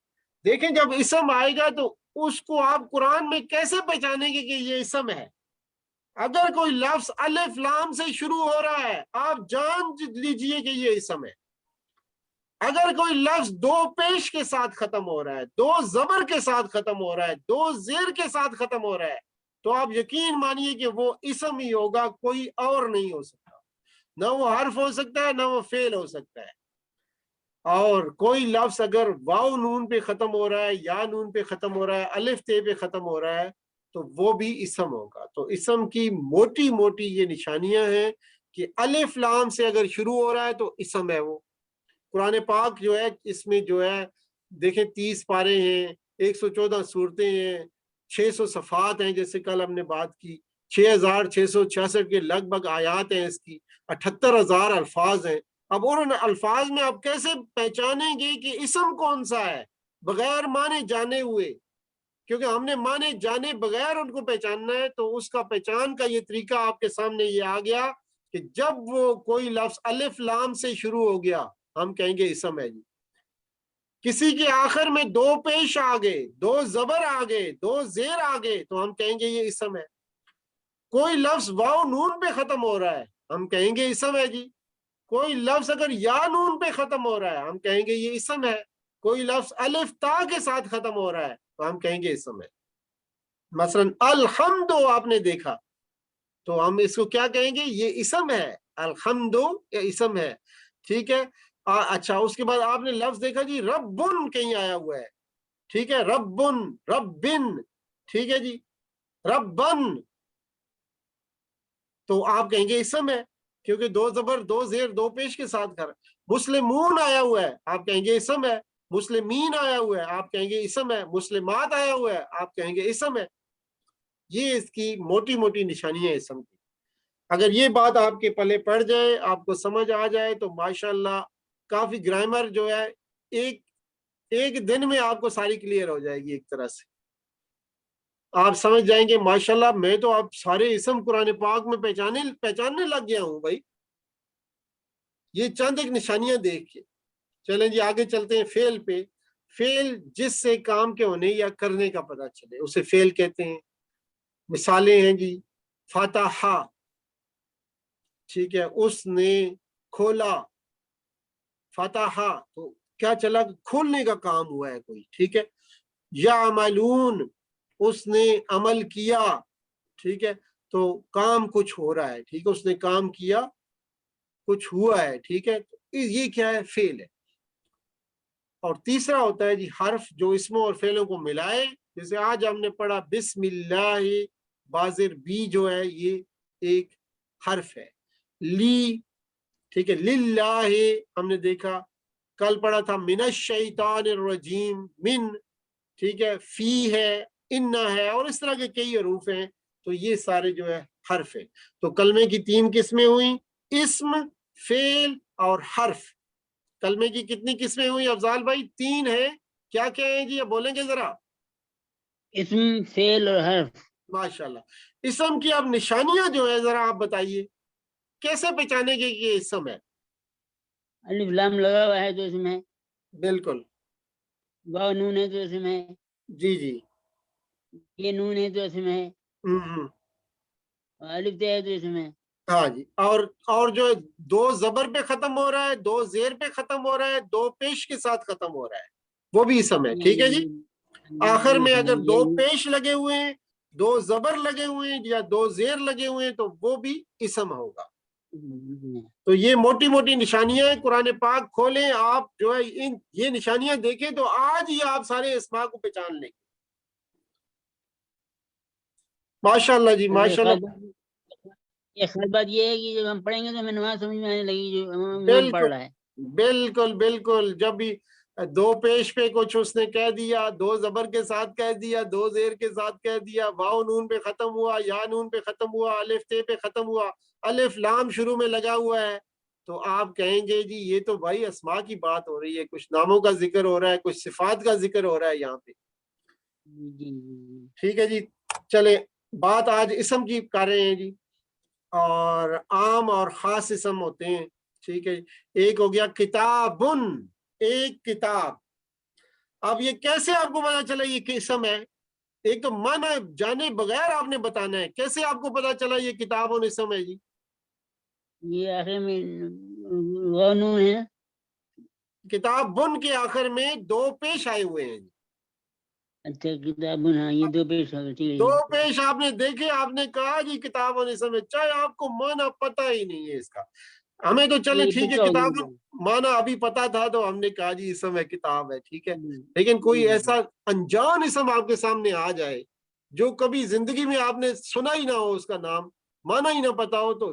دیکھیں جب اسم آئے گا تو اس کو آپ قرآن میں کیسے پہچانیں گے کہ یہ اسم ہے؟ اگر کوئی لفظ الف لام سے شروع ہو رہا ہے آپ جان لیجئے کہ یہ اسم ہے۔ اگر کوئی لفظ دو پیش کے ساتھ ختم ہو رہا ہے، دو زبر کے ساتھ ختم ہو رہا ہے، دو زیر کے ساتھ ختم ہو رہا ہے، تو آپ یقین مانیے کہ وہ اسم ہی ہوگا، کوئی اور نہیں ہو سکتا، نہ وہ حرف ہو سکتا ہے نہ وہ فعل ہو سکتا ہے۔ اور کوئی لفظ اگر واو نون پہ ختم ہو رہا ہے، یا نون پہ ختم ہو رہا ہے، الف تے پہ ختم ہو رہا ہے، تو وہ بھی اسم ہوگا۔ تو اسم کی موٹی موٹی یہ نشانیاں ہیں کہ الف لام سے اگر شروع ہو رہا ہے تو اسم ہے وہ۔ قرآن پاک جو ہے اس میں جو ہے دیکھیں 30 پارے ہیں، 114 صورتیں ہیں، 600 صفحات ہیں، جیسے کل ہم نے بات کی، 6666 کے لگ بھگ آیات ہیں اس کی، 78,000 الفاظ ہیں۔ اب ان الفاظ میں آپ کیسے پہچانیں گے کہ اسم کون سا ہے بغیر مانے جانے ہوئے؟ کیونکہ ہم نے مانے جانے بغیر ان کو پہچاننا ہے، تو اس کا پہچان کا یہ طریقہ آپ کے سامنے یہ آ گیا کہ جب وہ کوئی لفظ الف لام سے شروع ہو گیا ہم کہیں گے اسم ہے جی۔ کسی کے آخر میں دو پیش آ گئے، دو زبر آ گئے، دو زیر آ گئے، تو ہم کہیں گے یہ اسم ہے۔ کوئی لفظ واو نون پہ ختم ہو رہا ہے ہم کہیں گے اسم ہے جی۔ کوئی لفظ اگر یا نون پہ ختم ہو رہا ہے ہم کہیں گے یہ اسم ہے۔ کوئی لفظ الف تا کے ساتھ ختم ہو رہا ہے تو ہم کہیں گے اسم ہے۔ مثلا الحمد آپ نے دیکھا تو ہم اس کو کیا کہیں گے؟ یہ اسم ہے، الحمد یہ اسم ہے، ٹھیک ہے۔ اچھا اس کے بعد آپ نے لفظ دیکھا جی ربن کہیں آیا ہوا ہے، ٹھیک ہے، ربن ربن، ٹھیک ہے جی، ربن، تو آپ کہیں گے اسم ہے، کیونکہ دو زبر دو زیر دو پیش کے ساتھ کر۔ مسلمون آیا ہوا ہے آپ کہیں گے اسم ہے، مسلمین آیا ہوا ہے آپ کہیں گے اسم ہے، مسلمات آیا ہوا ہے آپ کہیں گے اسم ہے۔ یہ اس کی موٹی موٹی نشانیاں ہیں اسم کی۔ اگر یہ بات آپ کے پلے پڑ جائے، آپ کو سمجھ آ جائے، تو ماشاءاللہ کافی گرامر جو ہے ایک دن میں آپ کو ساری کلیئر ہو جائے گی۔ ایک طرح سے آپ سمجھ جائیں گے ماشاءاللہ میں تو اب سارے اسم قرآن پاک میں پہچاننے لگ گیا ہوں بھائی، یہ چند ایک نشانیاں دیکھ کے۔ چلیں جی آگے چلتے ہیں فعل پہ۔ فعل جس سے کام کے ہونے یا کرنے کا پتہ چلے اسے فعل کہتے ہیں۔ مثالیں ہیں جی، فتح، ٹھیک ہے، اس نے کھولا، فتح تو کیا چلا؟ کھولنے کا کام ہوا ہے کوئی، ٹھیک ہے۔ یعملون، اس نے عمل کیا، ٹھیک ہے، تو کام کچھ ہو رہا ہے، ٹھیک ہے، اس نے کام کیا کچھ ہوا ہے، ٹھیک ہے، یہ کیا ہے؟ فعل ہے۔ اور تیسرا ہوتا ہے جی حرف، جو اسموں اور فعلوں کو ملائے، جیسے آج ہم نے پڑھا بسم اللہ، بازر بی جو ہے یہ ایک حرف ہے۔ لی، ٹھیک ہے، للہ ہم نے دیکھا، کل پڑھا تھا من الشیطان الرجیم، من، ٹھیک ہے، فی ہے، انہ ہے، اور اس طرح کے کئی حروف ہیں، تو یہ سارے جو ہے حرف ہے۔ تو کلمے کی 3 قسمیں ہوئیں، اسم، فعل اور حرف۔ کلمے کی کتنی قسمیں ہوئی افضال بھائی؟ 3 ہیں۔ کیا کیا ہیں جی؟ اب بولیں گے ذرا؟ اسم، فعل اور حرف۔ ماشاءاللہ۔ اسم کی اب نشانیاں جو ہے ذرا آپ بتائیے، کیسے پہچانے گے کہ یہ اسم ہے؟ الف لام لگا ہوا ہے تو اسم ہے، بالکل، واو نون ہے تو اسم ہے، جی جی، یہ نون ہے تو اسم ہے، ہوں، اور الف تے ہے تو اسم ہے۔ ہاں جی۔ اور جو دو زبر پہ ختم ہو رہا ہے، دو زیر پہ ختم ہو رہا ہے، دو پیش کے ساتھ ختم ہو رہا ہے، وہ بھی اسم ہے، ٹھیک ہے جی۔ آخر میں اگر دو پیش لگے ہوئے ہیں، دو زبر لگے ہوئے ہیں یا دو زیر لگے ہوئے ہیں تو وہ بھی اسم ہوگا۔ تو یہ موٹی موٹی نشانیاں ہیں، قرآن پاک کھولیں آپ جو ہے یہ نشانیاں دیکھیں تو آج ہی آپ سارے اسماء کو پہچان لیں گے۔ ماشاءاللہ جی، ماشاءاللہ۔ ایک خاص بات یہ ہے کہ جب ہم پڑھیں گے تو ہمیں نماز سمجھ میں آنے لگی جو امام پڑھ بالکل رہا ہے۔ بالکل بالکل، جب بھی دو پیش پہ کچھ اس نے کہہ دیا، دو زبر کے ساتھ کہہ دیا، دو زیر کے ساتھ کہہ دیا، واو نون پہ ختم ہوا، یا نون پہ ختم ہوا، الف تے پہ ختم ہوا، الف لام شروع میں لگا ہوا ہے، تو آپ کہیں گے جی یہ تو بھائی اسماء کی بات ہو رہی ہے، کچھ ناموں کا ذکر ہو رہا ہے، کچھ صفات کا ذکر ہو رہا ہے یہاں پہ، ٹھیک ہے جی۔ چلے بات آج اسم کی کر رہے ہیں جی، اور عام اور خاص اسم ہوتے ہیں، ٹھیک ہے۔ ایک ہو گیا کتابن، ایک کتاب۔ اب یہ کیسے آپ کو پتا چلا یہ اسم ہے؟ ایک تو معنی جانے بغیر آپ نے بتانا ہے، کیسے آپ کو پتا چلا یہ کتابن اسم ہے جی؟ یہ آخر میں واو نون ہے، کتاب بن کے آخر میں دو پیش آئے ہوئے ہیں. اچھا کتاب ہاں یہ دو پیش ہو گئے ٹھیک ہے دو جی. پیش آپ نے دیکھے, آپ نے کہا جی کتاب اسم ہے, چاہے آپ کو معنی پتہ ہی نہیں ہے اس کا. ہمیں تو چلے یہ ٹھیک ہے پکا ہو گیا کتاب مجھے. معنی ابھی پتا تھا تو ہم نے کہا جی اسم ہے, کتاب ہے, ٹھیک ہے. لیکن کوئی ایسا انجان اسم آپ کے سامنے آ جائے جو کبھی زندگی میں آپ نے سنا ہی نہ ہو, اس کا نام معنی ہی نہ پتا ہو, تو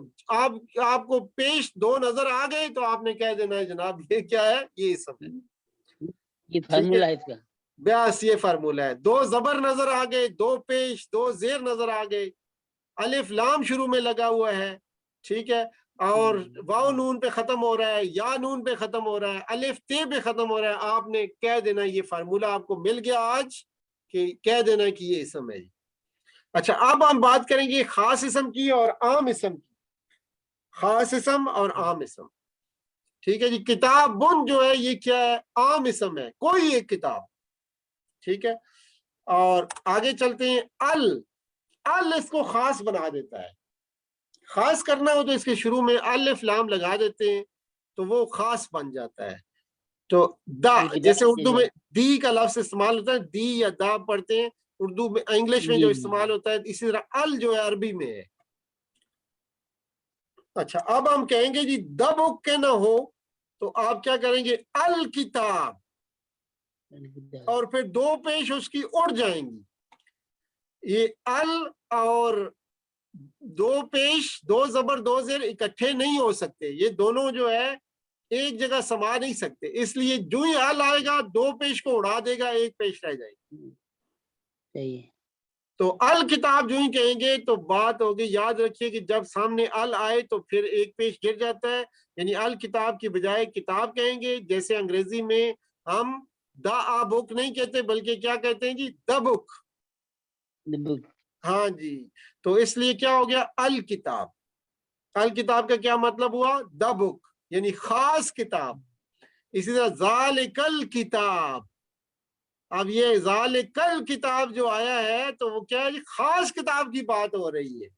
آپ کو پیش دو نظر آ گئے تو آپ نے کہہ دینا ہے جناب یہ کیا ہے, یہ اسم ہے. یہ فارمولا ہے اس کا. بس یہ فارمولہ ہے. دو زبر نظر آ گئے, دو پیش, دو زیر نظر آ گئے, الف لام شروع میں لگا ہوا ہے, ٹھیک ہے, اور واو نون پہ ختم ہو رہا ہے, یا نون پہ ختم ہو رہا ہے, الف تے پہ ختم ہو رہا ہے, آپ نے کہہ دینا یہ فارمولہ آپ کو مل گیا آج کہ کہہ دینا کہ یہ اسم ہے. اچھا اب ہم بات کریں گے خاص اسم کی اور عام اسم کی. خاص اسم اور عام اسم, ٹھیک ہے جی. کتاب بن جو ہے یہ کیا ہے, عام اسم ہے, کوئی ایک کتاب, ٹھیک ہے. اور آگے چلتے ہیں. ال اس کو خاص بنا دیتا ہے. خاص کرنا ہو تو اس کے شروع میں الف لام لگا دیتے ہیں تو وہ خاص بن جاتا ہے. تو دا, جیسے اردو میں دی کا لفظ استعمال ہوتا ہے, دی یا دا پڑھتے ہیں اردو میں, انگلش میں جو استعمال ہوتا ہے, اسی طرح ال جو ہے عربی میں ہے. اچھا اب ہم کہیں گے جی دب کہنا ہو تو آپ کیا کریں گے, الکتاب, اور پھر دو پیش اس کی اڑ جائیں گی. یہ ال اور دو پیش, دو زبر دو زیر اکٹھے نہیں ہو سکتے, یہ دونوں جو ہے ایک جگہ سما نہیں سکتے, اس لیے جو ہی ال آئے گا دو پیش کو اڑا دے گا, ایک پیش رہ جائے گی. تو الکتاب جو ہی کہیں گے تو بات ہوگی, یاد رکھیے کہ جب سامنے ال آئے تو پھر ایک پیش گر جاتا ہے, یعنی الکتاب کی بجائے کتاب کہیں گے. جیسے انگریزی میں ہم دا آ بک نہیں کہتے بلکہ کیا کہتے ہیں جی, دا بک. ہاں جی, تو اس لیے کیا ہو گیا الکتاب. الکتاب کا کیا مطلب ہوا, دا بک, یعنی خاص کتاب. اسی طرح ذالک الکتاب, اب یہ ذالک الکتاب جو آیا ہے تو وہ کیا ہے جی, خاص کتاب کی بات ہو رہی ہے.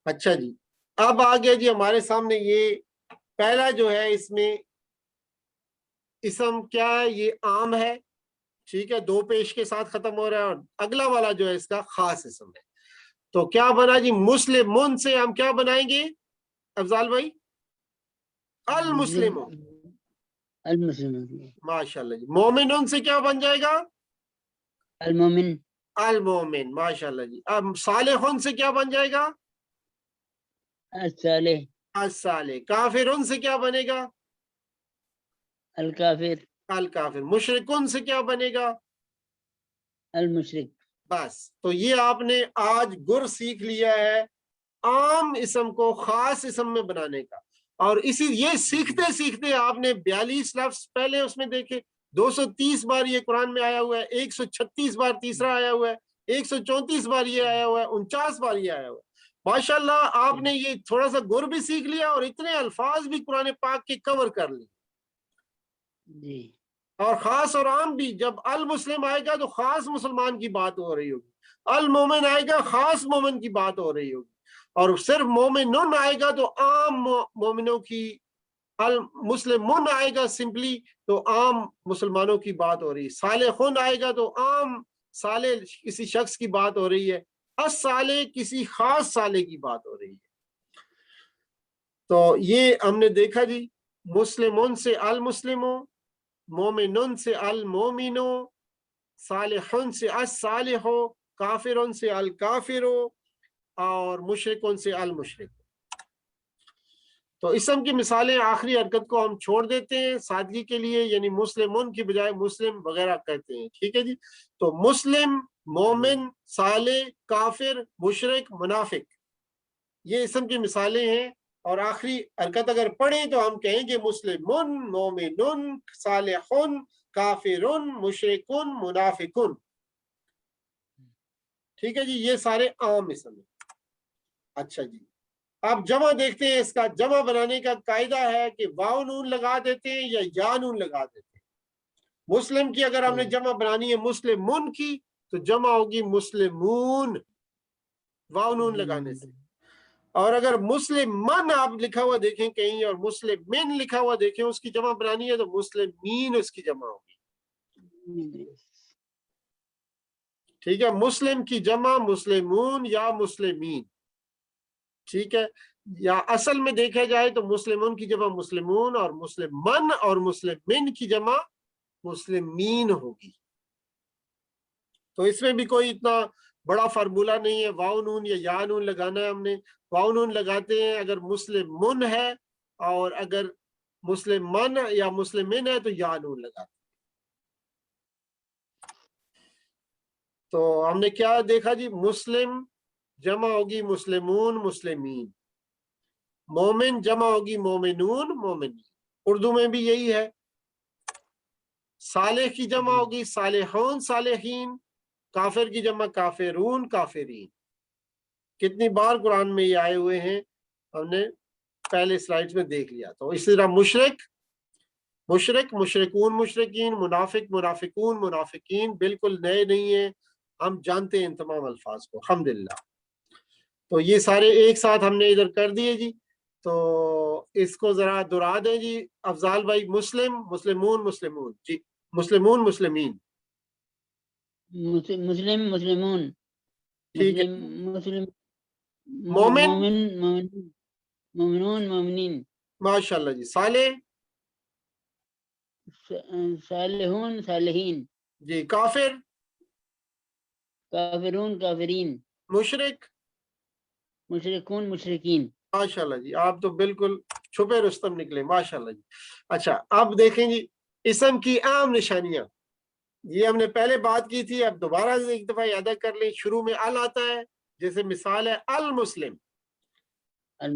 اچھا جی, اب آگے جی ہمارے سامنے یہ پہلا جو ہے اس میں اسم کیا ہے, یہ عام ہے, ٹھیک ہے, دو پیش کے ساتھ ختم ہو رہا ہے, اور اگلا والا جو ہے اس کا خاص اسم ہے. تو کیا بنا جی, مسلمون سے ہم کیا بنائیں گے افضال بھائی, المسلمون. ماشاء اللہ جی. مومنون سے کیا بن جائے گا, المومن. المومن, ماشاء اللہ جی. اب صالحون سے کیا بن جائے گا, الصالح. الصالح. کافرون سے کیا بنے گا, الکافر. الکافر. مشرکون سے کیا بنے گا, المشرک. بس. تو یہ آپ نے آج گر سیکھ لیا ہے عام اسم کو خاص اسم میں بنانے کا. اور اسی یہ سیکھتے سیکھتے آپ نے 42 لفظ پہلے اس میں دیکھے, 230 بار یہ قرآن میں آیا ہوا ہے, 136 بار تیسرا آیا ہوا ہے, 134 بار یہ آیا ہوا ہے, 49 بار یہ آیا ہوا ہے. ماشاءاللہ آپ نے یہ تھوڑا سا گر بھی سیکھ لیا اور اتنے الفاظ بھی قرآن پاک کے کور کر لی. جی. اور خاص اور عام بھی, جب المسلم آئے گا تو خاص مسلمان کی بات ہو رہی ہوگی, المومن آئے گا خاص مومن کی بات ہو رہی ہوگی, اور صرف مومنون آئے گا تو عام مومنوں کی, المسلمون آئے گا سمپلی تو عام مسلمانوں کی بات ہو رہی ہے, صالحون آئے گا تو عام صالح کسی شخص کی بات ہو رہی ہے, الصالح کسی خاص صالح کی بات ہو رہی ہے. تو یہ ہم نے دیکھا جی, مسلمون سے المسلموں, مومنون سے المومنو, صالحون سے الصالحو, کافرون سے الکافرو, اور مشرکون سے المشرک. تو اسم کی مثالیں آخری حرکت کو ہم چھوڑ دیتے ہیں سادگی کے لیے, یعنی مسلمون کی بجائے مسلم وغیرہ کہتے ہیں, ٹھیک ہے جی. تو مسلم, مومن, صالح, کافر, مشرک, منافق, یہ اسم کی مثالیں ہیں. اور آخری حرکت اگر پڑھیں تو ہم کہیں گے مسلمون, مومنون, صالحون, کافرون, مشرکون, منافقون. ٹھیک ہے جی, یہ سارے عام اسم ہیں. اچھا جی, اب جمع دیکھتے ہیں. اس کا جمع بنانے کا قاعدہ ہے کہ واو نون لگا دیتے ہیں یا نون لگا دیتے ہیں. مسلم کی اگر ہم نے جمع بنانی ہے مسلمون کی تو جمع ہوگی مسلمون, واو نون لگانے سے. اور اگر مسلم من آپ لکھا ہوا دیکھیں کہیں اور مسلم من لکھا ہوا دیکھیں اس کی جمع بنانی ہے تو مسلمین اس کی جمع ہوگی. ٹھیک ہے, مسلم کی جمع مسلمون یا مسلمین. ٹھیک ہے, یا اصل میں دیکھا جائے تو مسلمون کی جمع مسلمون اور مسلم من اور مسلمین کی جمع مسلمین ہوگی. تو اس میں بھی کوئی اتنا بڑا فارمولہ نہیں ہے واو نون یا یا نون لگانا ہے. ہم نے واو نون لگاتے ہیں اگر مسلم من ہے, اور اگر مسلم من یا مسلمین ہے تو یا نون لگاتے ہیں. تو ہم نے کیا دیکھا جی, مسلم جمع ہوگی مسلمون مسلمین, مومن جمع ہوگی مومنون مومنین. اردو میں بھی یہی ہے. صالح کی جمع ہوگی صالحون صالحین, کافر کی جمع کافرون کافرین. کتنی بار قرآن میں یہ آئے ہوئے ہیں ہم نے پہلے سلائیڈز میں دیکھ لیا. تو اسی طرح مشرک مشرک, مشرکون مشرکین, منافق منافقون منافقین بالکل نئے نہیں ہیں, ہم جانتے ہیں ان تمام الفاظ کو الحمدللہ. تو یہ سارے ایک ساتھ ہم نے ادھر کر دیے جی. تو اس کو ذرا دہرا دیں جی افضال بھائی. مسلم مسلمون مسلمون, جی مسلمون مسلمین. مسلم مسلمون, ٹھیک ہے. مسلم مومن مومن مومنون مومنین. ماشاء اللہ جی. صالح صالحون صالحین. جی. کافر کافرون کافرین. مشرک مشرکون مشرکین. ماشاء اللہ جی, آپ تو بالکل چھپے رستم نکلے ماشاء اللہ جی. اچھا اب دیکھیں جی اسم کی عام نشانیاں. یہ ہم نے پہلے بات کی تھی, اب دوبارہ ایک دفعہ یاد کر لیں. شروع میں ال آتا ہے, جیسے مثال ہے المسلم.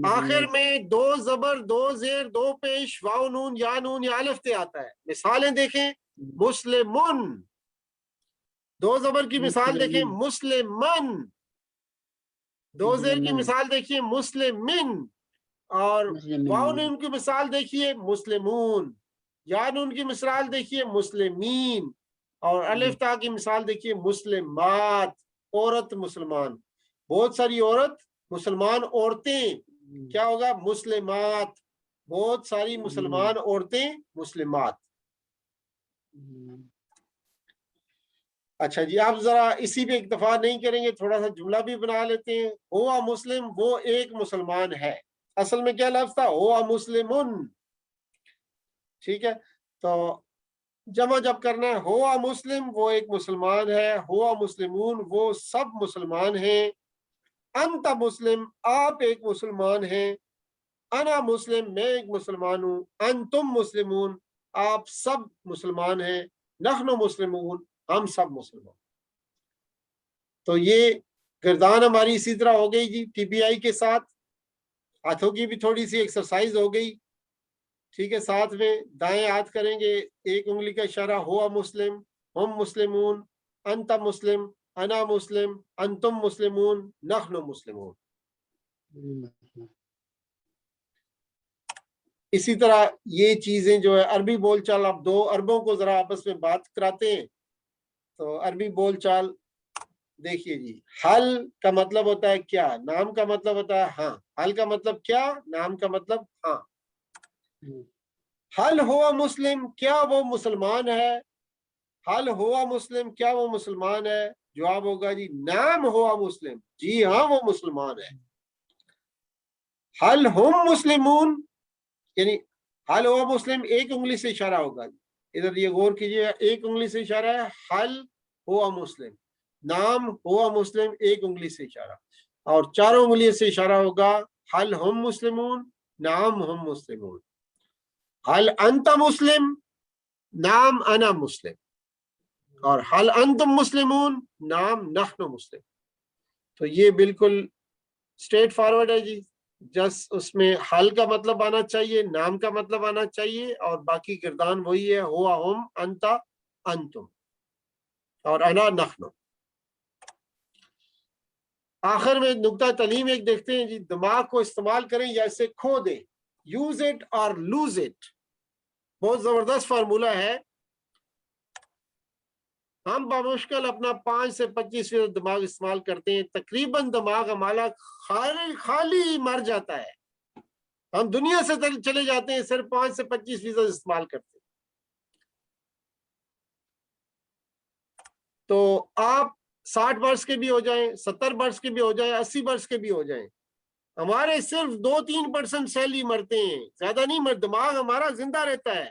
آخر میں دو زبر دو زیر دو پیش واو نون یا نون یا الف تے آتا ہے. مثالیں دیکھیں مسلمون, دو زبر کی مثال دیکھیں مسلمن, دو زیر کی مثال دیکھیے مسلمن, اور واو نون کی مثال دیکھیے مسلمون, یا نون کی مثال دیکھیے مسلمین, اور الف تا کی مثال دیکھیے مسلمات. عورت مسلمان, بہت ساری عورت مسلمان عورتیں کیا ہوگا مسلمات, بہت ساری مسلمان عورتیں مسلمات. اچھا جی, آپ ذرا اسی پہ اکتفا نہیں کریں گے, تھوڑا سا جملہ بھی بنا لیتے ہیں. ہوا مسلم, وہ ایک مسلمان ہے. اصل میں کیا لفظ تھا, ہوا مسلمن. ٹھیک ہے, تو جمع جب کرنا ہے ہوا مسلم وہ ایک مسلمان ہے, ہوا مسلمون وہ سب مسلمان ہیں, انت مسلم آپ ایک مسلمان ہیں, انا مسلم میں ایک مسلمان ہوں, انتم مسلمون آپ سب مسلمان ہیں, نحن مسلمون ہم سب مسلمان. تو یہ گردان ہماری اسی طرح ہو گئی جی ٹی پی آئی کے ساتھ. ہاتھوں کی بھی تھوڑی سی ایکسرسائز ہو گئی. ٹھیک ہے, ساتھ میں دائیں ہاتھ کریں گے, ایک انگلی کا اشارہ ہوا مسلم, ہم مسلمون, انت مسلم, انا مسلم, انتم مسلمون, نحن مسلمون. اسی طرح یہ چیزیں جو ہے عربی بول چال, آپ دو عربوں کو ذرا آپس میں بات کراتے ہیں. تو عربی بول چال دیکھیے جی, حل کا مطلب ہوتا ہے کیا, نام کا مطلب ہوتا ہے ہاں. حل کا مطلب کیا, نام کا مطلب ہاں. حل ہوا مسلم, کیا وہ مسلمان ہے. حل ہوا مسلم, کیا وہ مسلمان ہے. جواب ہوگا جی نام ہوا مسلم, جی ہاں وہ مسلمان ہے. حل ہم مسلمون, یعنی حل ہوا مسلم ایک انگلی سے اشارہ ہوگا. ادھر یہ غور کیجیے, ایک انگلی سے اشارہ ہے, حل ہوا مسلم. نام ہوا مسلم ایک انگلی سے اشارہ, اور چاروں انگلی سے اشارہ ہوگا حل ہم مسلمون, نام ہم مسلمون. حل انت مسلم, نام انا مسلم, اور حل انتم مسلمون, نام نحن مسلم. تو یہ بالکل اسٹریٹ فارورڈ ہے جی. جس اس میں حل کا مطلب آنا چاہیے, نام کا مطلب آنا چاہیے, اور باقی گردان وہی ہے, ہوا ہم, انتا انتم, اور انا نحن. آخر میں نقطہ تعلیم ایک دیکھتے ہیں جی, دماغ کو استعمال کریں یا اسے کھو دیں. یوز اٹ اور لوز اٹ, بہت زبردست فارمولہ ہے. ہم بمشکل اپنا 5 سے 25% دماغ استعمال کرتے ہیں. تقریباً دماغ ہمارا خالی مر جاتا ہے. ہم دنیا سے چلے جاتے ہیں صرف 5 سے 25% استعمال کرتے ہیں. تو آپ 60 برس کے بھی ہو جائیں، 70 برس کے بھی ہو جائیں، 80 برس کے بھی ہو جائیں، ہمارے صرف 2-3% سیل ہی مرتے ہیں، زیادہ نہیں مرتے. دماغ ہمارا زندہ رہتا ہے،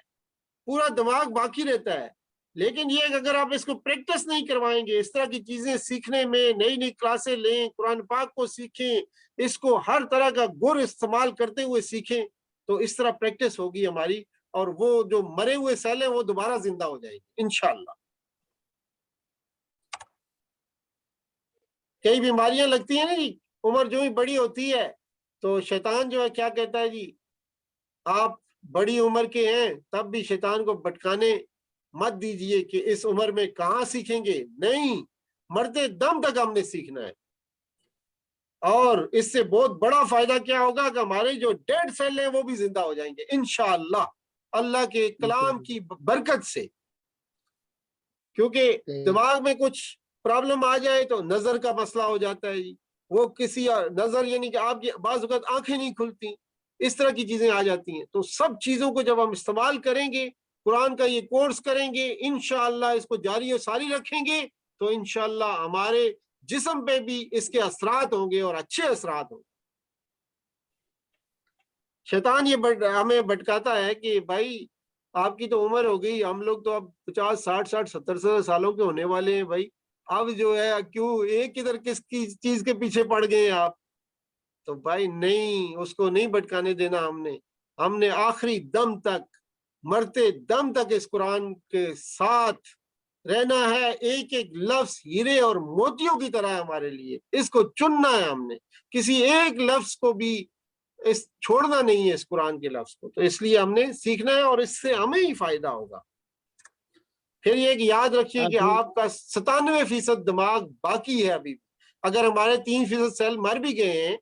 پورا دماغ باقی رہتا ہے. لیکن یہ کہ اگر آپ اس کو پریکٹس نہیں کروائیں گے، اس طرح کی چیزیں سیکھنے میں نئی نئی کلاسیں لیں، قرآن پاک کو سیکھیں، اس کو ہر طرح کا گر استعمال کرتے ہوئے سیکھیں، تو اس طرح پریکٹس ہوگی ہماری، اور وہ جو مرے ہوئے سیل ہیں وہ دوبارہ زندہ ہو جائیں گے انشاءاللہ. کئی بیماریاں لگتی ہیں نا جی، عمر جو ہی بڑی ہوتی ہے تو شیطان جو ہے کیا کہتا ہے جی، آپ بڑی عمر کے ہیں تب بھی شیطان کو بھٹکانے مت دیجئے کہ اس عمر میں کہاں سیکھیں گے. نہیں، مرتے دم تک ہم نے سیکھنا ہے. اور اس سے بہت بڑا فائدہ کیا ہوگا کہ ہمارے جو ڈیڈ سیل ہیں وہ بھی زندہ ہو جائیں گے انشاءاللہ، اللہ کے کلام کی برکت سے. کیونکہ دماغ میں کچھ پرابلم آ جائے تو نظر کا مسئلہ ہو جاتا ہے جی، وہ کسی نظر یعنی کہ آپ کی بعض اوقات آنکھیں نہیں کھلتی، اس طرح کی چیزیں آ جاتی ہیں. تو سب چیزوں کو جب ہم استعمال کریں گے، قرآن کا یہ کورس کریں گے انشاءاللہ، اس کو جاری و ساری رکھیں گے، تو انشاءاللہ ہمارے جسم پہ بھی اس کے اثرات ہوں گے اور اچھے اثرات ہوں گے. شیطان یہ ہمیں بھٹکاتا ہے کہ بھائی آپ کی تو عمر ہو گئی، ہم لوگ تو اب 50 60 70 سالوں کے ہونے والے ہیں بھائی، اب جو ہے کیوں ایک ادھر کس کی چیز کے پیچھے پڑ گئے ہیں آپ. تو بھائی نہیں، اس کو نہیں بھٹکانے دینا. ہم نے آخری دم تک، مرتے دم تک اس قرآن کے ساتھ رہنا ہے. ایک ایک لفظ ہیرے اور موتیوں کی طرح ہے ہمارے لیے، اس کو چننا ہے ہم نے، کسی ایک لفظ کو بھی چھوڑنا نہیں ہے اس قرآن کے لفظ کو. تو اس لیے ہم نے سیکھنا ہے اور اس سے ہمیں ہی فائدہ ہوگا. پھر یہ کہ یاد رکھیے کہ آپ کا 97% دماغ باقی ہے ابھی. اگر ہمارے 3% سیل مر بھی گئے ہیں،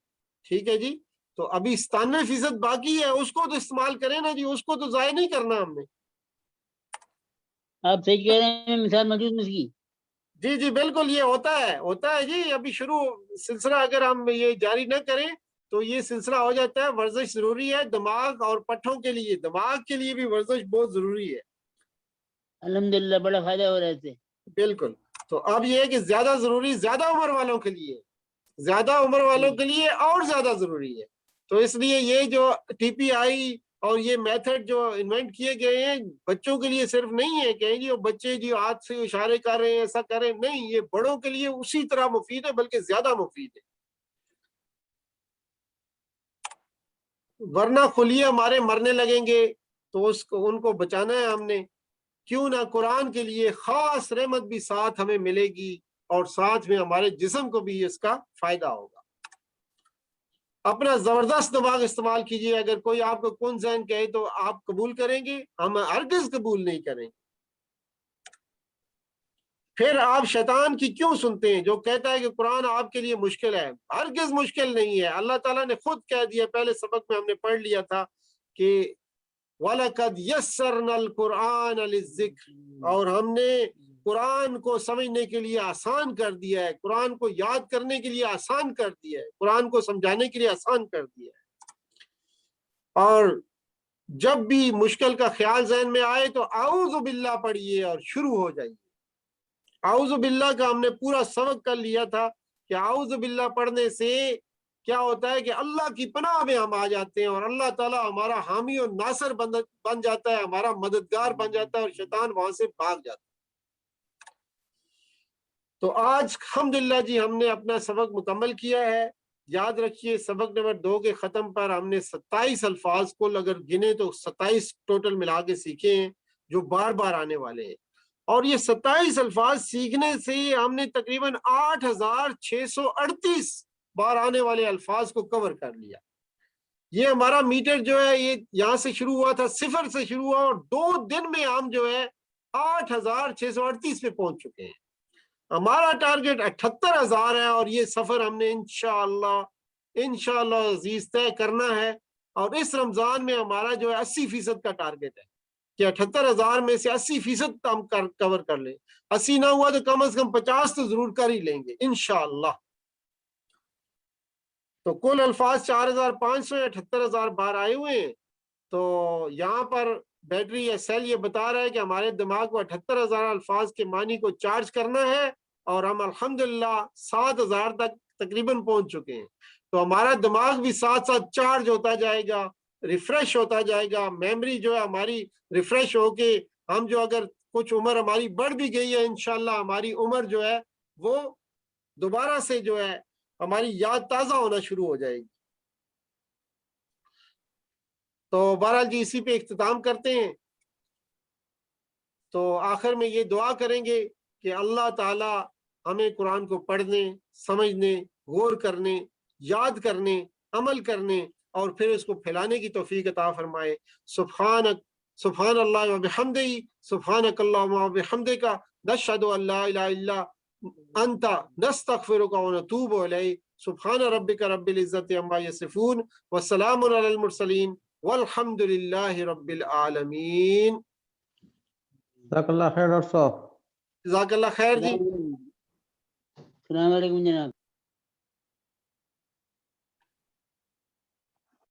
ٹھیک ہے جی، تو ابھی 97% باقی ہے، اس کو تو استعمال کریں نا جی، اس کو تو ضائع نہیں کرنا ہم نے. آپ صحیح کہہ رہے ہیں، مثال موجود میں اس کی. جی جی بالکل، یہ ہوتا ہے جی. ابھی شروع سلسلہ اگر ہم یہ جاری نہ کریں تو یہ سلسلہ ہو جاتا ہے. ورزش ضروری ہے دماغ اور پٹھوں کے لیے، دماغ کے لیے بھی ورزش بہت ضروری ہے. الحمدللہ بڑا فائدہ ہو رہا ہے اس سے. بالکل. تو اب یہ ہے کہ زیادہ ضروری زیادہ عمر والوں کے لیے، زیادہ عمر والوں کے لیے اور زیادہ ضروری ہے. تو اس لیے یہ جو ٹی پی آئی اور یہ میتھڈ جو انوینٹ کیے گئے ہیں بچوں کے لیے صرف نہیں ہے کہ جی وہ بچے جی ہاتھ سے اشارے کر رہے ہیں ایسا کر رہے ہیں، نہیں، یہ بڑوں کے لیے اسی طرح مفید ہے بلکہ زیادہ مفید ہے. ورنہ خلیے ہمارے مرنے لگیں گے تو ان کو بچانا ہے ہم نے. کیوں نہ قرآن کے لیے خاص رحمت بھی ساتھ ہمیں ملے گی اور ساتھ میں ہمارے جسم کو بھی اس کا فائدہ ہوگا. اپنا زبردست دماغ استعمال کیجیے. اگر کوئی آپ کو کن ذہن کہے تو آپ قبول کریں گے؟ ہم ہرگز قبول نہیں کریں گے. پھر آپ شیطان کی کیوں سنتے ہیں جو کہتا ہے کہ قرآن آپ کے لیے مشکل ہے؟ ہرگز مشکل نہیں ہے. اللہ تعالیٰ نے خود کہہ دیا، پہلے سبق میں ہم نے پڑھ لیا تھا کہ وَلَقَدْ يَسَّرْنَا الْقُرْآنَ لِلذِّكْرِ، اور ہم نے قرآن کو سمجھنے کے لیے آسان کر دیا ہے، قرآن کو یاد کرنے کے لیے آسان کر دیا ہے، قرآن کو سمجھانے کے لیے آسان کر دیا ہے. اور جب بھی مشکل کا خیال ذہن میں آئے تو اعوذ باللہ پڑھیے اور شروع ہو جائیے. اعوذ باللہ کا ہم نے پورا سبق کر لیا تھا کہ اعوذ باللہ پڑھنے سے کیا ہوتا ہے کہ اللہ کی پناہ میں ہم آ جاتے ہیں اور اللہ تعالیٰ ہمارا حامی اور ناصر بن جاتا ہے، ہمارا مددگار بن جاتا ہے اور شیطان وہاں سے بھاگ جاتا ہے. تو آج الحمدللہ جی ہم نے اپنا سبق مکمل کیا ہے. یاد رکھیے سبق نمبر 2 کے ختم پر ہم نے 27 الفاظ کو اگر گنے تو 27 ٹوٹل ملا کے سیکھے ہیں جو بار بار آنے والے ہیں. اور یہ 27 الفاظ سیکھنے سے ہم نے تقریباً 8638 بار آنے والے الفاظ کو کور کر لیا. یہ ہمارا میٹر جو ہے یہ یہاں سے شروع ہوا تھا، 0 سے شروع ہوا اور 2 دن میں ہم جو ہے 8638 پہ پہنچ چکے ہیں. ہمارا ٹارگٹ 78,000 ہے اور یہ سفر ہم نے انشاءاللہ عزیز طے کرنا ہے. اور اس رمضان میں ہمارا جو ہے 80% کا ٹارگٹ ہے کہ 78,000 میں سے 80% ہم کور کر لیں. 80 نہ ہوا تو کم از کم 50 تو ضرور کر ہی لیں گے انشاءاللہ. تو کل الفاظ 4500 یا 78,000 بار آئے ہوئے ہیں. تو یہاں پر بیٹری یا سیل یہ بتا رہا ہے کہ ہمارے دماغ کو 78,000 الفاظ کے معنی کو چارج کرنا ہے اور ہم الحمدللہ 7,000 تک تقریباً پہنچ چکے ہیں. تو ہمارا دماغ بھی ساتھ ساتھ چارج ہوتا جائے گا, ریفریش ہوتا جائے گا, میموری جو ہے ہماری ریفریش ہو کے ہم جو اگر کچھ عمر ہماری بڑھ بھی گئی ہے انشاءاللہ ہماری عمر جو ہے وہ دوبارہ سے جو ہے ہماری یاد تازہ ہونا شروع ہو جائے گی. تو بہرحال جی اسی پہ اختتام کرتے ہیں. تو آخر میں یہ دعا کریں گے کہ اللہ تعالی ہمیں قرآن کو پڑھنے, سمجھنے, غور کرنے, یاد کرنے, عمل کرنے اور پھر اس کو پھیلانے کی توفیق عطا فرمائے. سبحان اللہ و بحمدہ, سبحانک اللہم و بحمدک, نشہد ان لا الہ الا انت, نستغفرک و نتوب الیک. سبحان ربک رب العزت عما یصفون وسلام علی المرسلین والحمد للہ رب العالمین. جزاک اللہ خیر ڈاکٹر صاحب. جزاک اللہ خیر جی. السلام علیکم جناب.